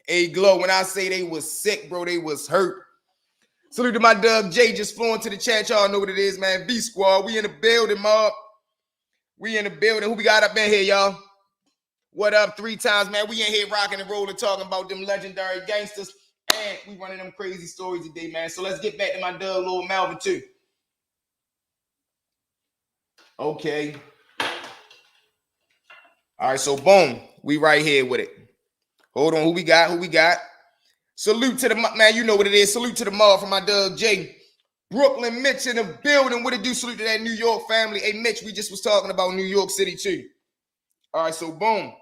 Hey, Glow, when I say they was sick, bro, they was hurt. Salute to my Doug J just flowing to the chat. Y'all know what it is, man. B Squad, we in the building, mob. We in the building. Who we got up in here, y'all? What up 3 times, man? We in here rocking and rolling, talking about them legendary gangsters. And we running them crazy stories today, man. So let's get back to my Doug, little Melvin, too. Okay. All right, so boom. We right here with it. Hold on. Who we got? Salute to the, man, you know what it is. Salute to the mob from my Doug J. Brooklyn Mitch in the building. What it do? Salute to that New York family. Hey, Mitch, we just was talking about New York City, too. All right, so boom.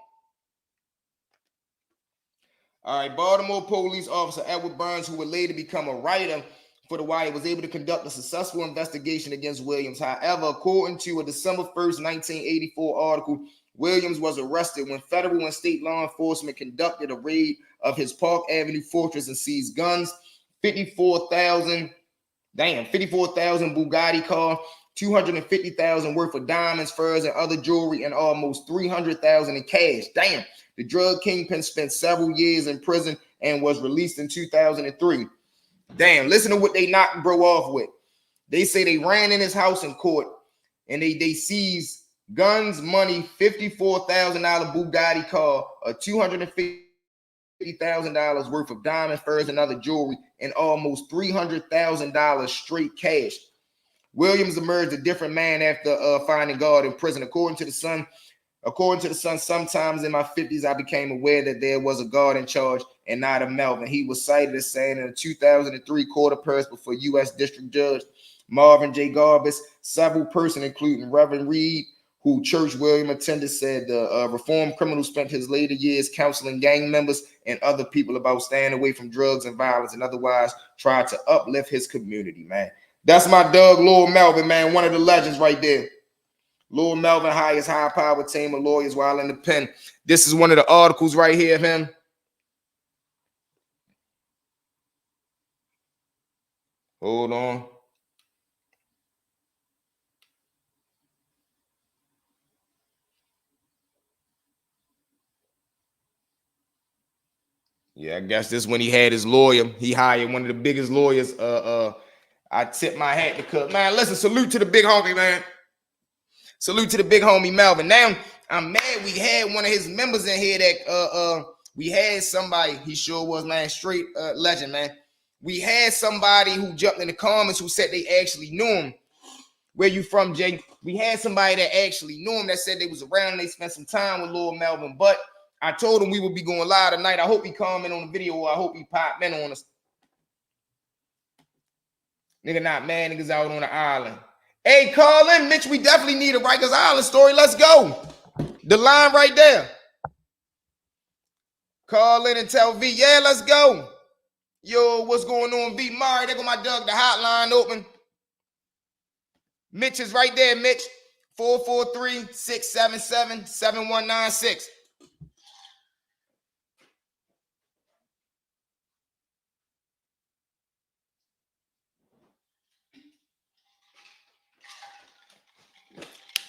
All right, Baltimore police officer Edward Burns, who would later become a writer for The Wire, was able to conduct a successful investigation against Williams. However, according to a December 1st, 1984 article, Williams was arrested when federal and state law enforcement conducted a raid of his Park Avenue fortress and seized guns, 54,000 Bugatti car, 250,000 worth of diamonds, furs, and other jewelry, and almost 300,000 in cash. Damn. The drug kingpin spent several years in prison and was released in 2003. Damn, listen to what they knocked bro off with. They say they ran in his house in court and they seized guns, money, $54,000 Bugatti car, a $250,000 worth of diamond, furs, and other jewelry, and almost $300,000 straight cash. Williams emerged a different man after finding God in prison. According to the Sun, sometimes in my 50s, I became aware that there was a God in charge and not a Melvin. He was cited as saying in a 2003 court appearance before U.S. District Judge Marvin J. Garbus. Several persons, including Reverend Reed, who Church William attended, said the reformed criminal spent his later years counseling gang members and other people about staying away from drugs and violence and otherwise tried to uplift his community, man. That's my Doug, Lord Melvin, man. One of the legends right there. Lord Melvin highest high-power team of lawyers while in the pen. This is one of the articles right here of him. Hold on. Yeah, I guess this when he had his lawyer. He hired one of the biggest lawyers. I tip my hat to Cook. Man, listen, salute to the big homie, man. Salute to the big homie Melvin. Now, I'm mad we had one of his members in here that we had somebody, he sure was, man, straight legend, man. We had somebody who jumped in the comments who said they actually knew him. Where you from, Jay? We had somebody that actually knew him that said they was around and they spent some time with Lord Melvin, but I told him we would be going live tonight. I hope he comment on the video or I hope he pop in on us. Nigga not mad, niggas out on the island. Hey, call in, Mitch. We definitely need a Rikers Island story. Let's go. The line right there. Call in and tell V. Yeah, let's go. Yo, what's going on, Bmore? There go my Doug, the hotline open. Mitch is right there, Mitch. 443-677-7196.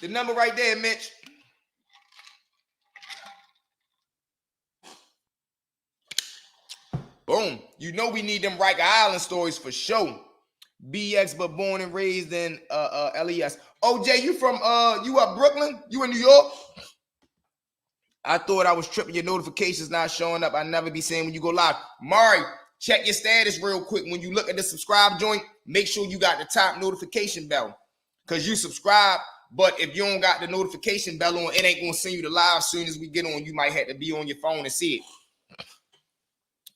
The number right there, Mitch. Boom. You know we need them Rikers Island stories for sure. BX, but born and raised in LES. OJ, you from you up Brooklyn? You in New York? I thought I was tripping. Your notifications not showing up. I never be saying when you go live. Mari, check your status real quick. When you look at the subscribe joint, make sure you got the top notification bell. Because you subscribe, but if you don't got the notification bell on, it ain't going to send you the live. As soon as we get on, you might have to be on your phone and see it.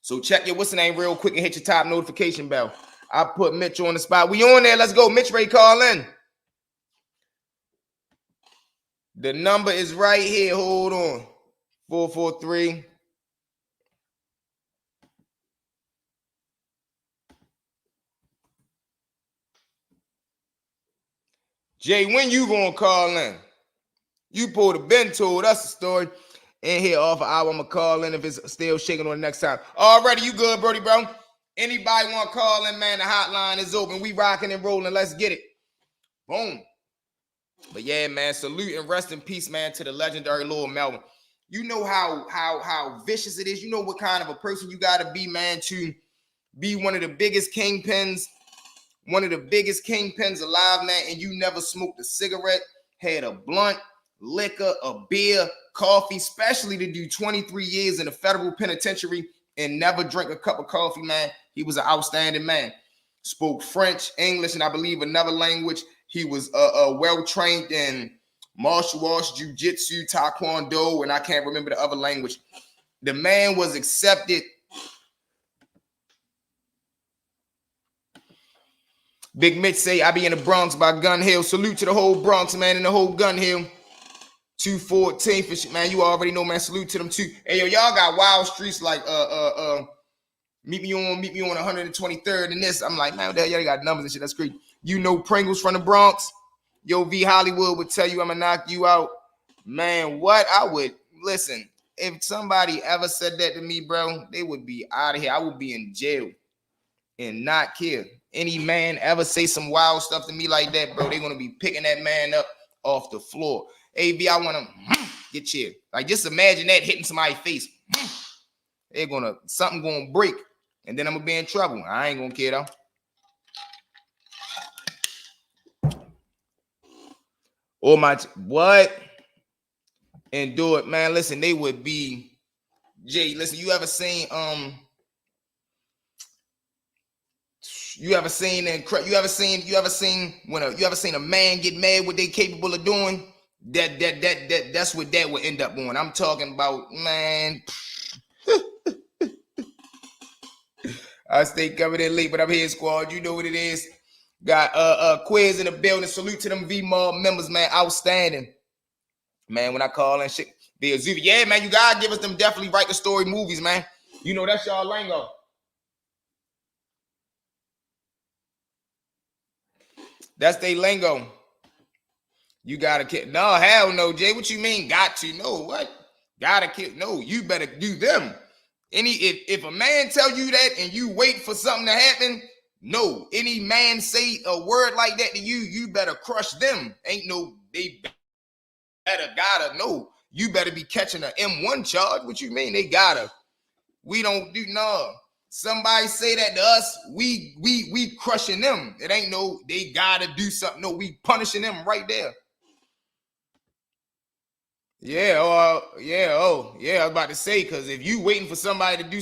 So check your what's the name real quick and hit your top notification bell. I put Mitch on the spot. We on there. Let's go. Mitch Ray, call in. The number is right here. Hold on. 443. Jay, when you gonna call in? You pulled a Ben told us a story. In here off an hour, I'm gonna call in if it's still shaking on the next time. Already, you good, Brody, bro? Anybody want to call in, man? The hotline is open. We rocking and rolling. Let's get it. Boom. But yeah, man, salute and rest in peace, man, to the legendary Lord Melvin. You know how vicious it is. You know what kind of a person you got to be, man, to be one of the biggest kingpins, alive, man, and you never smoked a cigarette, had a blunt, liquor, a beer, coffee, especially to do 23 years in a federal penitentiary and never drink a cup of coffee, man. He was an outstanding man. Spoke French, English, and I believe another language. He was well-trained in martial arts, jiu-jitsu, taekwondo, and I can't remember the other language. The man was accepted. Big Mitch say, I be in the Bronx by Gun Hill. Salute to the whole Bronx, man, and the whole Gun Hill. 214 for shit, man. You already know, man. Salute to them too. Hey, yo, y'all got wild streets like meet me on 123rd and this. I'm like, man, what the hell, y'all got numbers and shit. That's great. You know Pringles from the Bronx. Yo, V Hollywood would tell you I'm gonna knock you out. Man, what? I would listen. If somebody ever said that to me, bro, they would be out of here. I would be in jail and not care. Any man ever say some wild stuff to me like that, bro, they're gonna be picking that man up off the floor. Hey, V, I wanna get chill. Like, just imagine that hitting somebody's face. Something gonna break, and then I'm gonna be in trouble. I ain't gonna care though. Or my what? And do it, man. Listen, they would be Jay. Listen, you ever seen a man get mad what they capable of doing? That's what that would end up on. I'm talking about, man. I stay coming in late, but I'm here, squad. You know what it is. Got quiz in the building. Salute to them Bmore members, man. Outstanding. Man, when I call and shit, be a zoo. Yeah, man, you gotta give us them definitely write the story movies, man. You know, that's y'all lingo. That's they lingo. You gotta kill. No, hell no, Jay. What you mean? Got to? No, what? Gotta kill. No, you better do them. If a man tell you that and you wait for something to happen, no. Any man say a word like that to you, you better crush them. Ain't no, they gotta know. You better be catching an M1 charge. What you mean? They gotta. We don't do no. Somebody say that to us, we crushing them. It ain't no, they gotta do something. No, we punishing them right there. Yeah, I was about to say, because if you waiting for somebody to do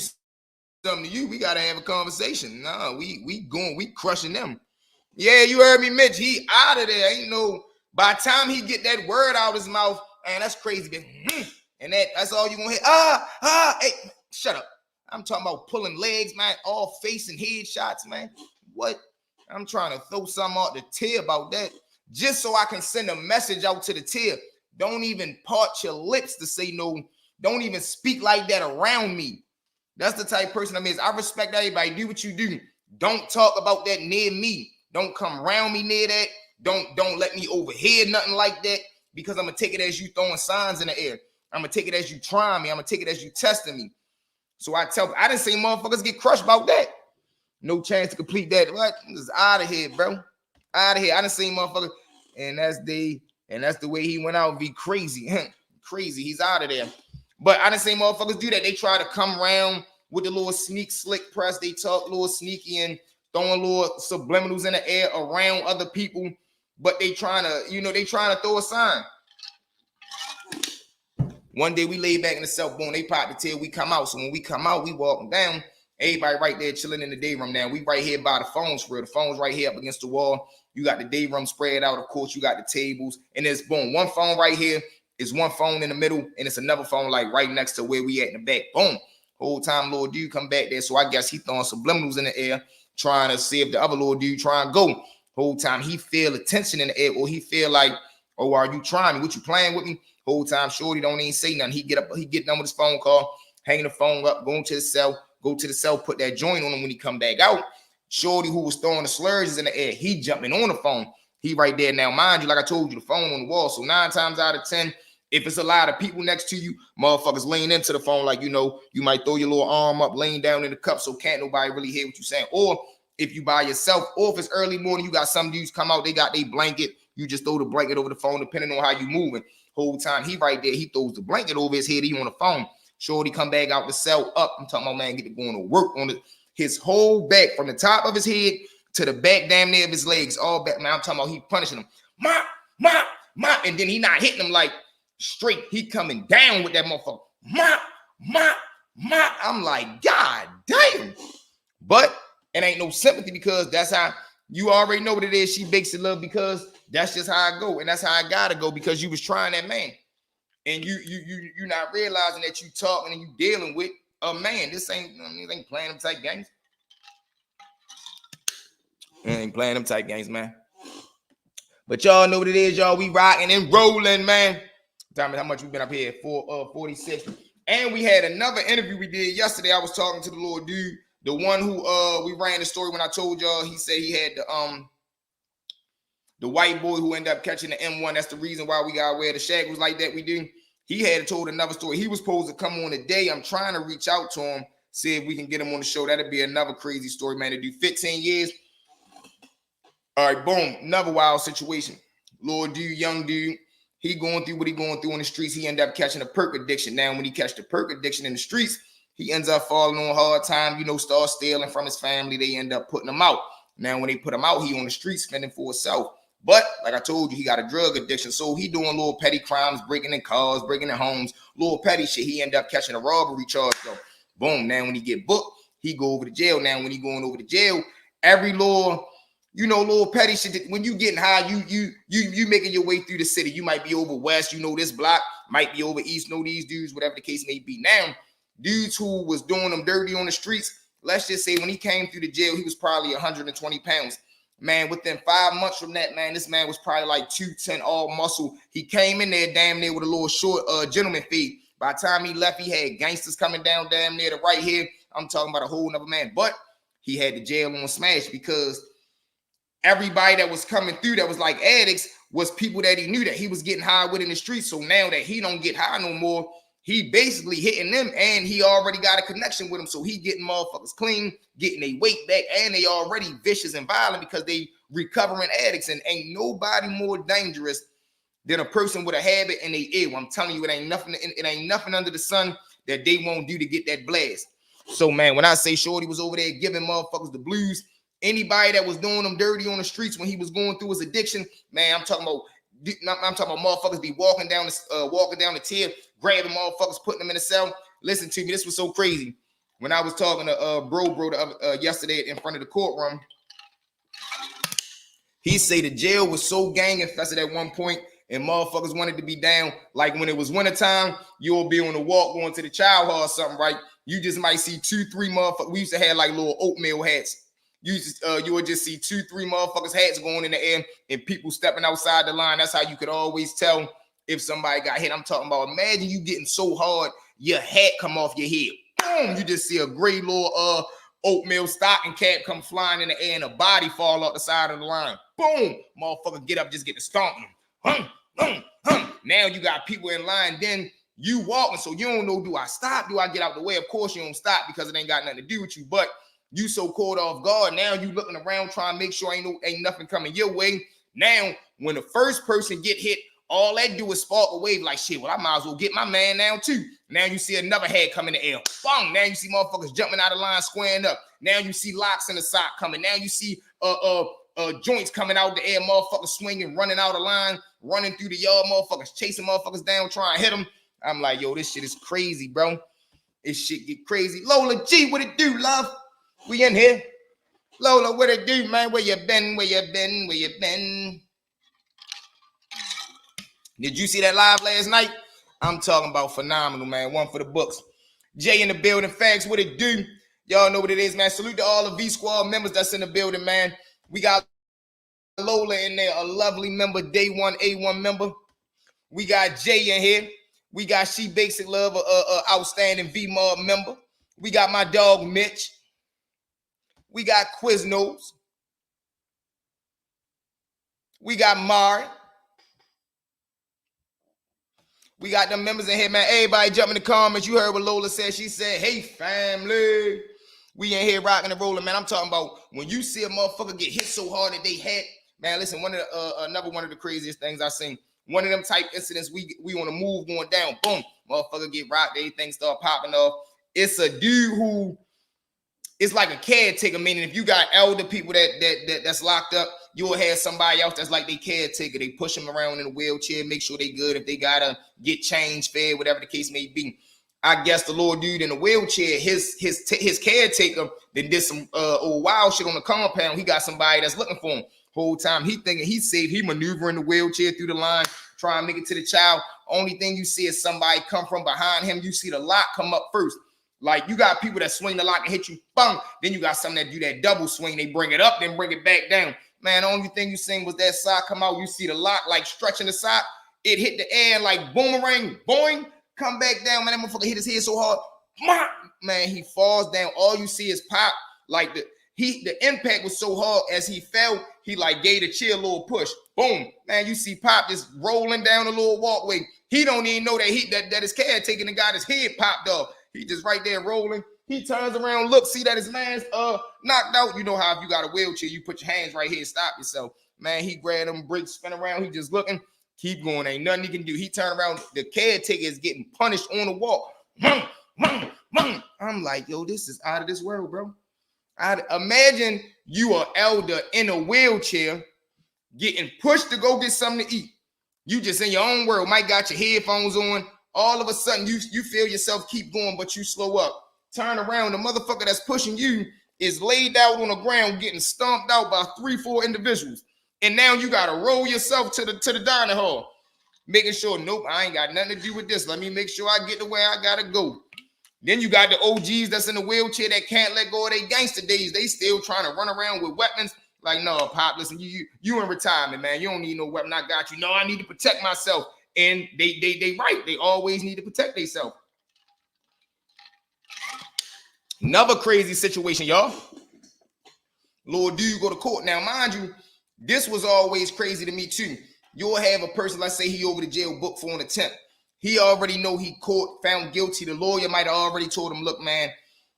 something to you, we gotta have a conversation. No, we crushing them. Yeah, you heard me, Mitch. He out of there. Ain't no, by the time he get that word out of his mouth, man, that's crazy. And that's all you gonna hear. Hey, shut up. I'm talking about pulling legs, man, all face and head shots, man. What? I'm trying to throw something out the tier about that, just so I can send a message out to the tier. Don't even part your lips to say no. Don't even speak like that around me. That's the type of person I mean. I respect everybody. Do what you do. Don't talk about that near me. Don't come around me near that. Don't let me overhear nothing like that, because I'm gonna take it as you throwing signs in the air. I'm gonna take it as you trying me. I'm gonna take it as you testing me. So I didn't say motherfuckers get crushed about that. No chance to complete that. What? Just out of here, bro. Out of here. I done seen motherfuckers, and that's the way he went out. Be crazy. Crazy. He's out of there. But I done seen motherfuckers do that. They try to come around with the little slick press. They talk a little sneaky and throwing little subliminals in the air around other people. But they trying to throw a sign. One day we laid back in the cell, boom, they popped the tail, we come out. So when we come out, we walking down, everybody right there chilling in the day room now. We right here by the phones for real. The phone's right here up against the wall. You got the day room spread out, of course, you got the tables. And there's, boom, one phone right here is one phone in the middle, and it's another phone like right next to where we at in the back. Boom. Whole time little dude come back there. So I guess he throwing subliminals in the air, trying to see if the other little dude trying to go. Whole time he feel the tension in the air, or he feel like, oh, are you trying me? What, you playing with me? Whole time shorty don't even say nothing. He get done with his phone call, hanging the phone up, going to the cell, go to the cell, put that joint on him. When he come back out, shorty who was throwing the slurs in the air, he jumping on the phone. He right there now. Mind you, like I told you, the phone on the wall. So 9 times out of 10, if it's a lot of people next to you, motherfuckers lean into the phone like, you might throw your little arm up, laying down in the cup, so can't nobody really hear what you're saying. Or if you by yourself, or if it's early morning, you got some dudes come out, they got their blanket, you just throw the blanket over the phone, depending on how you moving. Whole time he right there, he throws the blanket over his head, he on the phone. Shorty come back out the cell up. I'm talking about, man, get to going to work on his whole back, from the top of his head to the back damn near of his legs, all back. Man, I'm talking about he punishing him. Mop, mop, mop. And then he not hitting him like straight. He coming down with that motherfucker. Mop, mop, mop. I'm like, God damn. But it ain't no sympathy, because that's how, you already know what it is. She bakes it love, because that's just how I go. And that's how I gotta go, because you was trying that man. And you not realizing that you talking and you dealing with a man. This ain't playing them type games. Ain't playing them type games, man. But y'all know what it is, y'all. We rocking and rolling, man. Tell me how much we've been up here for 46. And we had another interview we did yesterday. I was talking to the little dude, the one who we ran the story when I told y'all. He said he had the white boy who ended up catching the M1. That's the reason why we got to wear the shackles like that we do. He had told another story. He was supposed to come on today. I'm trying to reach out to him, see if we can get him on the show. That'd be another crazy story, man. To do 15 years. All right, boom. Another wild situation. Little dude, young dude. He going through what he going through in the streets. He ended up catching a perk addiction. Now, when he catch the perk addiction in the streets, he ends up falling on hard time, start stealing from his family. They end up putting him out. Now, when they put him out, he on the streets fending for himself. But like I told you, he got a drug addiction. So he doing little petty crimes, breaking in cars, breaking in homes, little petty shit. He end up catching a robbery charge though. Boom. Now when he get booked, he go over to jail. Now when he going over to jail, every little, little petty shit. When you getting high, you making your way through the city. You might be over west, this block, might be over east, these dudes, whatever the case may be. Now, dudes who was doing them dirty on the streets, let's just say when he came through the jail, he was probably 120 pounds. Man, within 5 months from that, man, this man was probably like 210 all muscle. He came in there damn near with a little short gentleman feed. By the time he left, he had Gaingstas coming down damn near the right here. I'm talking about a whole nother man. But he had the jail on smash, because everybody that was coming through that was like addicts was people that he knew that he was getting high with in the streets. So now that he don't get high no more, he basically hitting them, and he already got a connection with them. So he getting motherfuckers clean, getting their weight back, and they already vicious and violent because they recovering addicts. And ain't nobody more dangerous than a person with a habit and they ill. I'm telling you, it ain't nothing under the sun that they won't do to get that blast. So man, when I say Shorty was over there giving motherfuckers the blues, anybody that was doing them dirty on the streets when he was going through his addiction, man, I'm talking about motherfuckers be walking down the tier, grabbing motherfuckers, putting them in the cell. Listen to me, this was so crazy. When I was talking to bro yesterday in front of the courtroom, he say the jail was so gang infested at one point, and motherfuckers wanted to be down. Like when it was wintertime, you'll be on the walk going to the child hall or something, right? You just might see 2-3 motherfuckers. We used to have like little oatmeal hats. You would just see 2-3 motherfuckers hats going in the air and people stepping outside the line. That's how you could always tell if somebody got hit. I'm talking about, imagine you getting so hard, your hat come off your head. Boom, you just see a gray little oatmeal stocking cap come flying in the air and a body fall off the side of the line. Boom, motherfucker get up, just get to stomping. Now you got people in line, then you walking, so you don't know, do I stop? Do I get out the way? Of course you don't stop because it ain't got nothing to do with you, but you so caught off guard. Now you looking around trying to make sure ain't nothing coming your way. Now, when the first person get hit, all they do is spark a wave like, shit, well, I might as well get my man now too. Now you see another head come in the air. Bang! Now you see motherfuckers jumping out of line, squaring up. Now you see locks in the sock coming. Now you see joints coming out the air, motherfuckers swinging, running out of line, running through the yard, motherfuckers chasing motherfuckers down, trying to hit them. I'm like, yo, this shit is crazy, bro. This shit get crazy. Lola G, what it do, love? We in here. Lola, what it do, man? Where you been? Where you been? Where you been? Did you see that live last night? I'm talking about phenomenal, man. One for the books. Jay in the building. Facts, what it do? Y'all know what it is, man. Salute to all the V Squad members that's in the building, man. We got Lola in there, a lovely member, day one, A1 member. We got Jay in here. We got She Basic Love, outstanding Bmore member. We got my dog Mitch. We got Quiznos. We got Mari. We got them members in here, man. Everybody jump in the comments. You heard what Lola said. She said, hey, family. We in here rocking and rolling, man. I'm talking about when you see a motherfucker get hit so hard that they had, man, listen, another one of the craziest things I seen. One of them type incidents, we on a move going down. Boom. Motherfucker get rocked. Everything start popping off. It's a dude who, it's like a caretaker, meaning if you got elder people that's locked up, you'll have somebody else that's like they caretaker. They push them around in a wheelchair, make sure they good. If they gotta get changed, fed, whatever the case may be. I guess the little dude in the wheelchair, his caretaker, then did some old wild shit on the compound. He got somebody that's looking for him. Whole time he thinking he's safe. He maneuvering the wheelchair through the line, trying to make it to the child. Only thing you see is somebody come from behind him. You see the lock come up first. Like you got people that swing the lock and hit you, bang. Then you got some that do that double swing. They bring it up, then bring it back down. Man, the only thing you seen was that sock come out. You see the lock like stretching the sock. It hit the air like boomerang, boing, come back down. Man, that motherfucker hit his head so hard. Man, he falls down. All you see is pop. Like the impact was so hard as he fell, he like gave the chair a little push. Boom. Man, you see Pop just rolling down a little walkway. He don't even know that his caretaker and got his head popped off. He just right there rolling. He turns around, look, see that his man's knocked out. You know how if you got a wheelchair, you put your hands right here and stop yourself. Man, he grabbed them bricks, spin around. He just looking, keep going. Ain't nothing he can do. He turned around. The caretaker is getting punished on the walk. I'm like, yo, this is out of this world, bro. I'd imagine you are elder in a wheelchair getting pushed to go get something to eat. You just in your own world, might got your headphones on. All of a sudden, you feel yourself keep going, but you slow up. Turn around, the motherfucker that's pushing you is laid out on the ground, getting stomped out by 3-4 individuals. And now you got to roll yourself to the dining hall, making sure, nope, I ain't got nothing to do with this. Let me make sure I get to where I got to go. Then you got the OGs that's in the wheelchair that can't let go of their gangster days. They still trying to run around with weapons. Like, no, Pop, listen, you in retirement, man. You don't need no weapon. I got you. No, I need to protect myself. And they right. They always need to protect themselves. Another crazy situation, y'all. Little dude go to court. Now, mind you, this was always crazy to me, too. You'll have a person, let's say he over the jail book for an attempt. He already know he caught, found guilty. The lawyer might have already told him, look, man,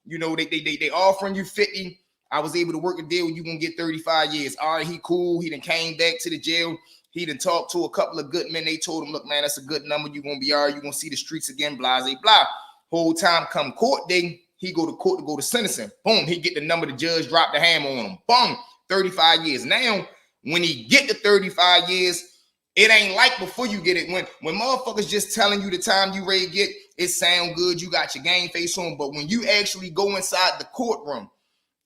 you know, they offering you 50. I was able to work a deal. You gonna get 35 years. All right, he cool. He done came back to the jail. He done talked to a couple of good men. They told him, look, man, that's a good number. You gonna be all right. You gonna see the streets again, blah, blah, blah. Whole time come court day, he go to court to go to sentencing. Boom, he get the number. The judge drop the hammer on him. Boom, 35 years. Now, when he get to 35 years, it ain't like before you get it. When motherfuckers just telling you the time you ready to get, it sound good. You got your game face on. But when you actually go inside the courtroom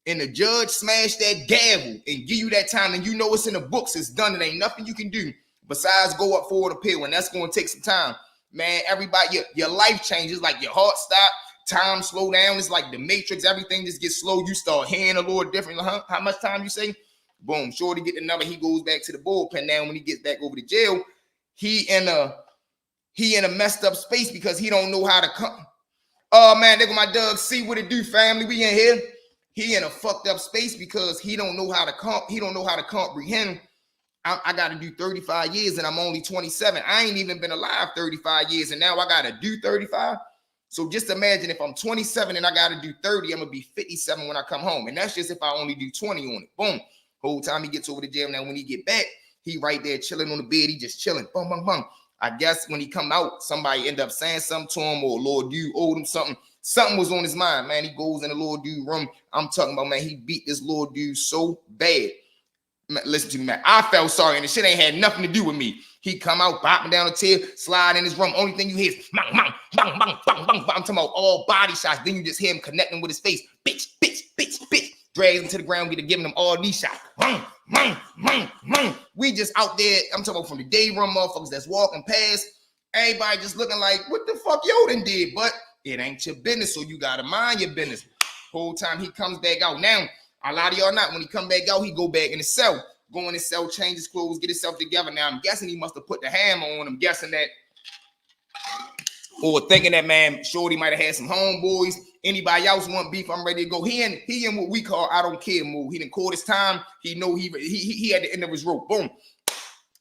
and the judge smash that gavel and give you that time and you know it's in the books, it's done. It ain't nothing you can do besides go up for an appeal. And that's going to take some time. Man, everybody, your life changes. Like your heart stop, time slow down. It's like the Matrix. Everything just gets slow. You start hearing a little different. How much time you say? Boom, shorty get the number. He goes back to the bullpen. Now, when he gets back over to jail, he in a messed up space because he don't know how to come. Oh man, there go my Doug. See what it do, family. We in here. he in a fucked up space because he don't know how to comprehend. I got to do 35 years and I'm only 27. I ain't even been alive 35 years and now I got to do 35. So just imagine if I'm 27 and I got to do 30, I'm going to be 57 when I come home. And that's just if I only do 20 on it. Boom. Whole time he gets over to jail. Now when he get back, he right there chilling on the bed. He just chilling. Boom, boom, boom. I guess when he come out, somebody end up saying something to him or Lord Dude owed him something. Something was on his mind, man. He goes in the Lord Dude room. I'm talking about, man, he beat this Lord Dude so bad. Man, listen to me, man. I felt sorry, and the shit ain't had nothing to do with me. He come out, bopping down the tail, slide in his room. Only thing you hear is bang, bang, bang, bang, bang, bang. I'm talking about all body shots. Then you just hear him connecting with his face. Bitch, bitch, bitch, bitch. Drags him to the ground, giving him all knee shots. Bang, bang, bang, bang. We just out there. I'm talking about from the day room motherfuckers that's walking past. Everybody just looking like, what the fuck yo done did? But it ain't your business, so you gotta mind your business. Whole time he comes back out. Now, a lot of y'all not. When he come back out, he go back in the cell. Go in his cell, change his clothes, get himself together. Now, I'm guessing he must have put the hammer on. I'm guessing that, or thinking that, man, Shorty might have had some homeboys. Anybody else want beef, I'm ready to go. He in what we call I don't care move. He done caught his time. He know he at the end of his rope. Boom.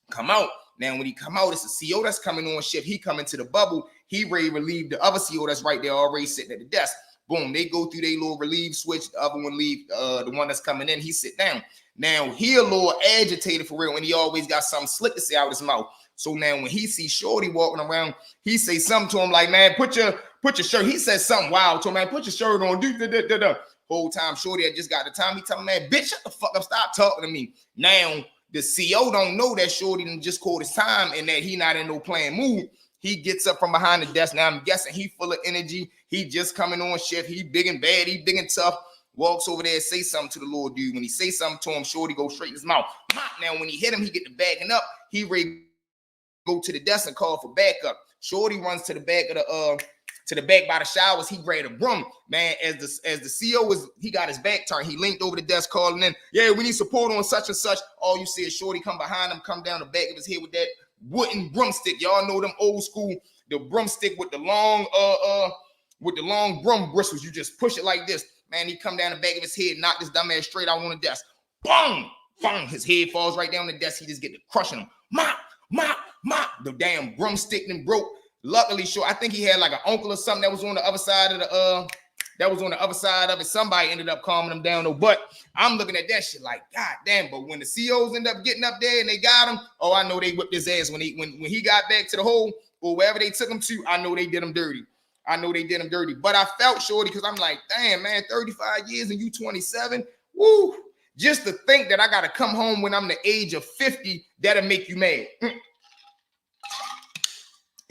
Come out. Now, when he come out, it's a CO that's coming on shift. He coming to the bubble. He ready to relieve the other CO that's right there already sitting at the desk. Boom. They go through their little relieve switch. The other one leave. The one that's coming in, he sit down. Now, he a little agitated for real, and he always got something slick to say out his mouth. So now when he sees Shorty walking around, he say something to him like, man, put your shirt. He says something wild to him, man, put your shirt on. Whole time Shorty had just got the time. He tell him, man, bitch, shut the fuck up. Stop talking to me. Now, the CO don't know that Shorty done just caught his time and that he not in no playing mood. He gets up from behind the desk. Now, I'm guessing he full of energy. He just coming on shift. He big and bad. He big and tough. Walks over there and say something to the little dude. When he say something to him, Shorty go straight in his mouth. Now, when he hit him, he get the backing up. He ready go to the desk and call for backup. Shorty runs to the back of the back by the showers. He ready to broom. Man, as the CO was, he got his back turned. He linked over the desk calling in. Yeah, we need support on such and such. All you see is Shorty come behind him, come down the back of his head with that wooden broomstick. Y'all know them old school, the broomstick with the long broom bristles. You just push it like this. Man, he come down the back of his head, knock this dumb ass straight out on the desk. Boom! Boom! His head falls right down the desk. He just get to crushing him. Mop! Mop! Mop! The damn broomstick then broke. Luckily, sure, I think he had like an uncle or something that was on the other side of it. Somebody ended up calming him down though. But I'm looking at that shit like, God damn. But when the COs end up getting up there and they got him, oh, I know they whipped his ass when he got back to the hole or wherever they took him to. I know they did him dirty. But I felt Shorty because I'm like, damn, man, 35 years and you 27. Woo. Just to think that I got to come home when I'm the age of 50, that'll make you mad.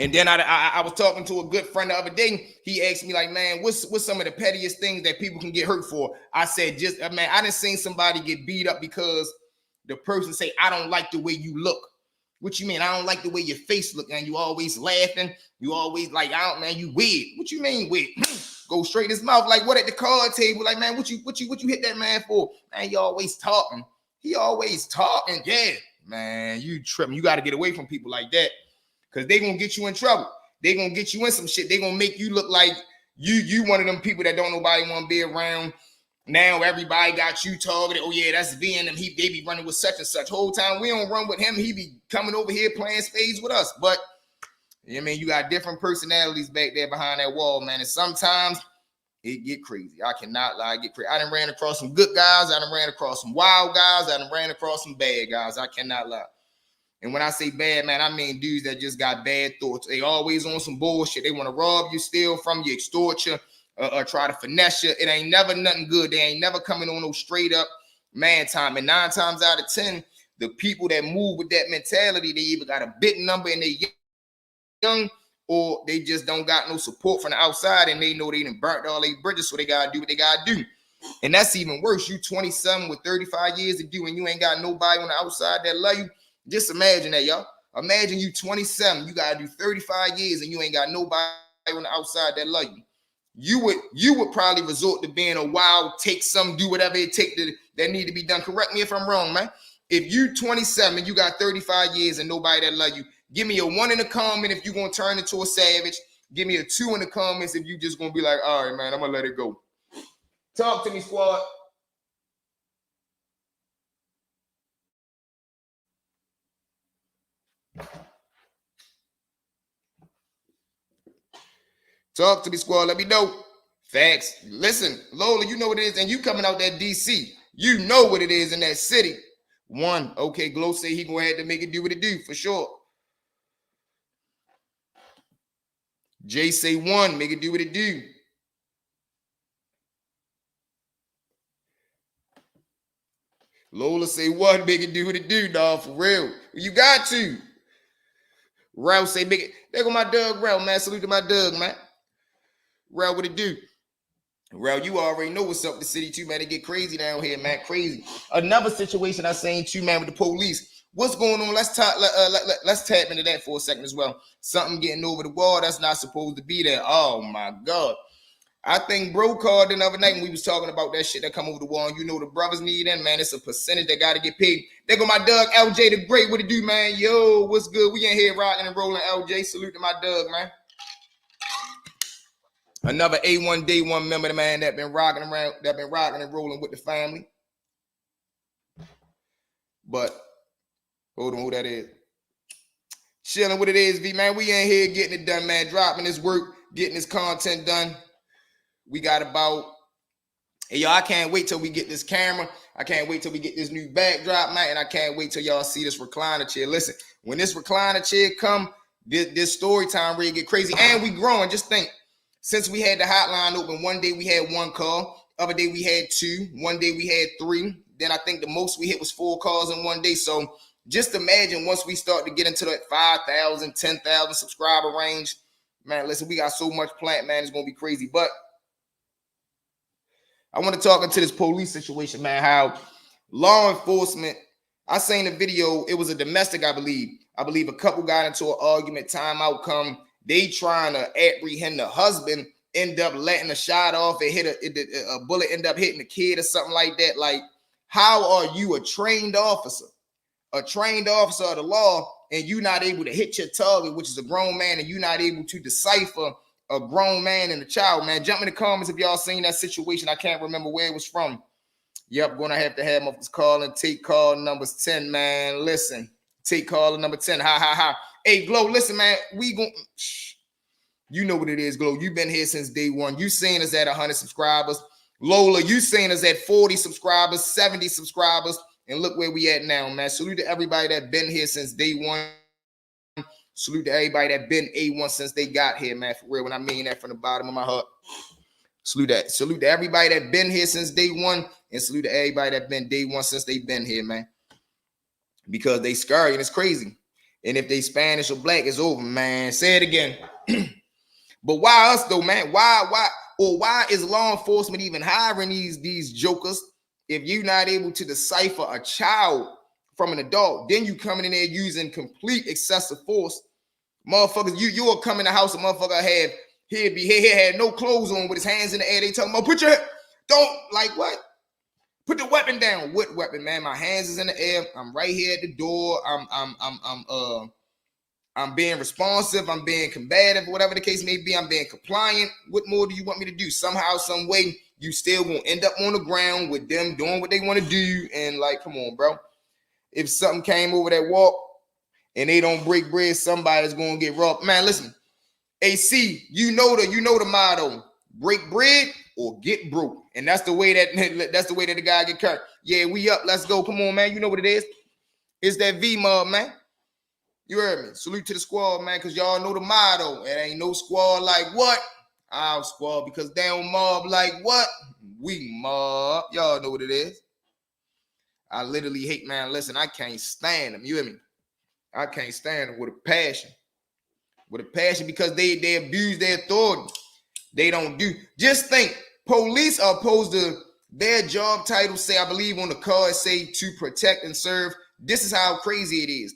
And then I was talking to a good friend the other day. He asked me like, man, what's some of the pettiest things that people can get hurt for? I said, man, I done seen somebody get beat up because the person say, I don't like the way you look. What you mean? I don't like the way your face look, and you always laughing. You always like, man, you weird. What you mean weird? Go straight in his mouth. Like, what at the card table? Like, man, what you hit that man for? Man, you always talking. He always talking. Yeah, man, you tripping. You got to get away from people like that. Because they gonna get you in trouble. They gonna get you in some shit. They gonna make you look like you one of them people that don't nobody want to be around. Now everybody got you targeted. Oh yeah, that's V and them. They be running with such and such. Whole time we don't run with him. He be coming over here playing spades with us. But I mean, you got different personalities back there behind that wall, man. And sometimes it get crazy. I cannot lie, it get crazy. I done ran across some good guys. I done ran across some wild guys. I done ran across some bad guys. I cannot lie. And when I say bad, man, I mean dudes that just got bad thoughts. They always on some bullshit. They want to rob you, steal from you, extort you, or try to finesse you. It ain't never nothing good. They ain't never coming on no straight up man time. And 9 times out of 10, the people that move with that mentality, they either got a big number and they young, or they just don't got no support from the outside and they know they done burnt all their bridges, so they gotta do what they gotta do. And that's even worse. You 27 with 35 years to do and you ain't got nobody on the outside that love you. Just imagine that, y'all. Imagine you 27, you gotta do 35 years and you ain't got nobody on the outside that love you. You would probably resort to being a wild, take some, do whatever it take that need to be done. Correct me if I'm wrong, man. If you 27, you got 35 years and nobody that love you, give me a 1 in the comment if you're gonna turn into a savage. Give me a 2 in the comments if you just gonna be like, all right, man, I'm gonna let it go. Talk to me, squad. Talk to me, squad. Let me know. Facts. Listen, Lola, you know what it is, and you coming out that DC. You know what it is in that city. One. Okay, Glow say he gonna have to make it do what it do for sure. Jay say one, make it do what it do. Lola say one, make it do what it do, dog, for real. You got to. Ralph say make it. There go my Doug Ralph, man. Salute to my Doug, man. Ralph, what it do? Ralph, you already know what's up the city too, man. They get crazy down here, man. Crazy. Another situation I seen too, man, with the police. What's going on? Let's talk. Let's tap into that for a second as well. Something getting over the wall that's not supposed to be there. Oh my God. I think bro called the other night when we was talking about that shit that come over the wall. And you know the brothers need in, man. It's a percentage that got to get paid. There go my Doug LJ the Great. What it do, man? Yo, what's good? We in here rocking and rolling. LJ, salute to my Doug, man. Another A1 Day One member, man, that been rocking around, that been rocking and rolling with the family. But hold on, who that is? Chilling what it is, V, man. We in here getting it done, man. Dropping this work, getting this content done. We got about, hey, y'all, I can't wait till we get this camera. I can't wait till we get this new backdrop, man. And I can't wait till y'all see this recliner chair. Listen, when this recliner chair come, this story time really get crazy. And we growing. Just think, since we had the hotline open, one day we had 1 call. Other day we had 2. One day we had 3. Then I think the most we hit was 4 calls in one day. So just imagine once we start to get into that 5,000, 10,000 subscriber range, man, listen, we got so much plant, man. It's going to be crazy. But I want to talk into this police situation, man, how law enforcement, I seen a video, it was a domestic, I believe. I believe a couple got into an argument, timeout come. They trying to apprehend the husband, end up letting a shot off and hit a bullet, end up hitting the kid or something like that. Like, how are you a trained officer of the law, and you not able to hit your target, which is a grown man, and you not able to decipher a grown man and a child, man? Jump in the comments if y'all seen that situation. I can't remember where it was from. Yep, gonna have to have my call and take call numbers 10, man. Listen, take call number 10. Ha ha ha. Hey, Glow, listen, man. We gon' you know what it is, Glow. You've been here since day one. You seen us at 100 subscribers. Lola, you seen us at 40 subscribers, 70 subscribers, and look where we at now, man. Salute to everybody that been here since day one. Salute to everybody that been A1 since they got here, man. For real, when I mean that from the bottom of my heart. Salute that. Salute to everybody that been here since day one, and salute to everybody that been day one since they been here, man. Because they scary and it's crazy. And if they Spanish or black, it's over, man. Say it again. But why us though, man? Why is law enforcement even hiring these jokers if you're not able to decipher a child from an adult? Then you coming in there using complete excessive force. Motherfuckers, you'll come in the house, a motherfucker had no clothes on with his hands in the air. They talking about don't, like, what? Put the weapon down. What weapon, man? My hands is in the air. I'm right here at the door. I'm being responsive. I'm being combative, whatever the case may be. I'm being compliant. What more do you want me to do? Somehow, some way, you still gonna end up on the ground with them doing what they want to do. And like, come on, bro. If something came over that walk and they don't break bread, somebody's gonna get robbed. Man, listen, AC, you know the motto: break bread or get broke. And that's the way that the guy get cut. Yeah, we up. Let's go. Come on, man. You know what it is. It's that V mob, man. You heard me. Salute to the squad, man, because y'all know the motto. It ain't no squad like what? Our squad, because they don't mob like what? We mob. Y'all know what it is. I literally hate, man. Listen, I can't stand them. You hear me? I can't stand them with a passion. With a passion, because they abuse their authority. They don't do. Just think, police are opposed to their job title say, I believe on the card, say to protect and serve. This is how crazy it is.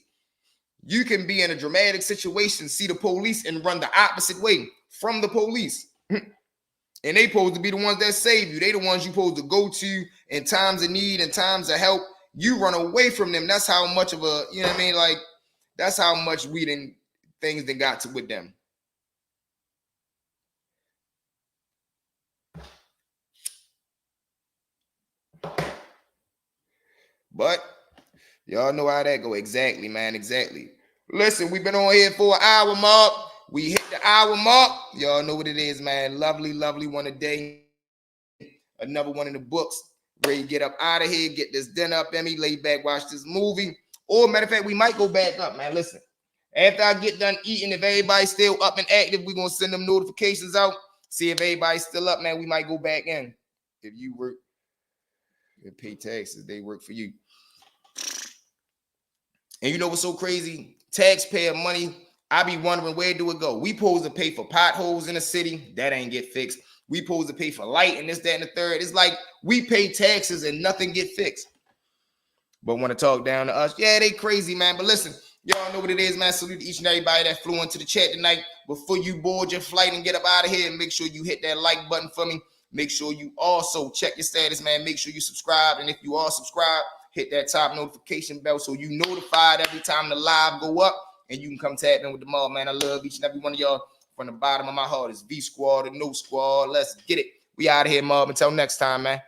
You can be in a dramatic situation, see the police, and run the opposite way from the police. And they supposed to be the ones that save you. They the ones you supposed to go to in times of need and times of help. You run away from them. That's how much of a, you know what I mean? Like, that's how much things that got to with them. But y'all know how that go. Exactly, man. Exactly. Listen, we've been on here for an hour mark. We hit the hour mark. Y'all know what it is, man. Lovely, lovely one a day. Another one in the books. Ready to get up out of here, get this dinner up in me, lay back, watch this movie. Or matter of fact, we might go back up, man. Listen, after I get done eating, if everybody's still up and active, we're going to send them notifications out. See if everybody's still up, man. We might go back in. If you work, you pay taxes, they work for you. And you know what's so crazy? Taxpayer money, I be wondering, where do it go? We supposed to pay for potholes in the city. That ain't get fixed. We supposed to pay for light and this, that, and the third. It's like we pay taxes and nothing get fixed. But want to talk down to us? Yeah, they crazy, man. But listen, y'all know what it is, man. Salute to each and everybody that flew into the chat tonight. Before you board your flight and get up out of here, make sure you hit that like button for me. Make sure you also check your status, man. Make sure you subscribe. And if you are subscribed, hit that top notification bell so you notified every time the live go up. And you can come tap in with the mob, man. I love each and every one of y'all. From the bottom of my heart, it's V Squad and No Squad. Let's get it. We out of here, mob. Until next time, man.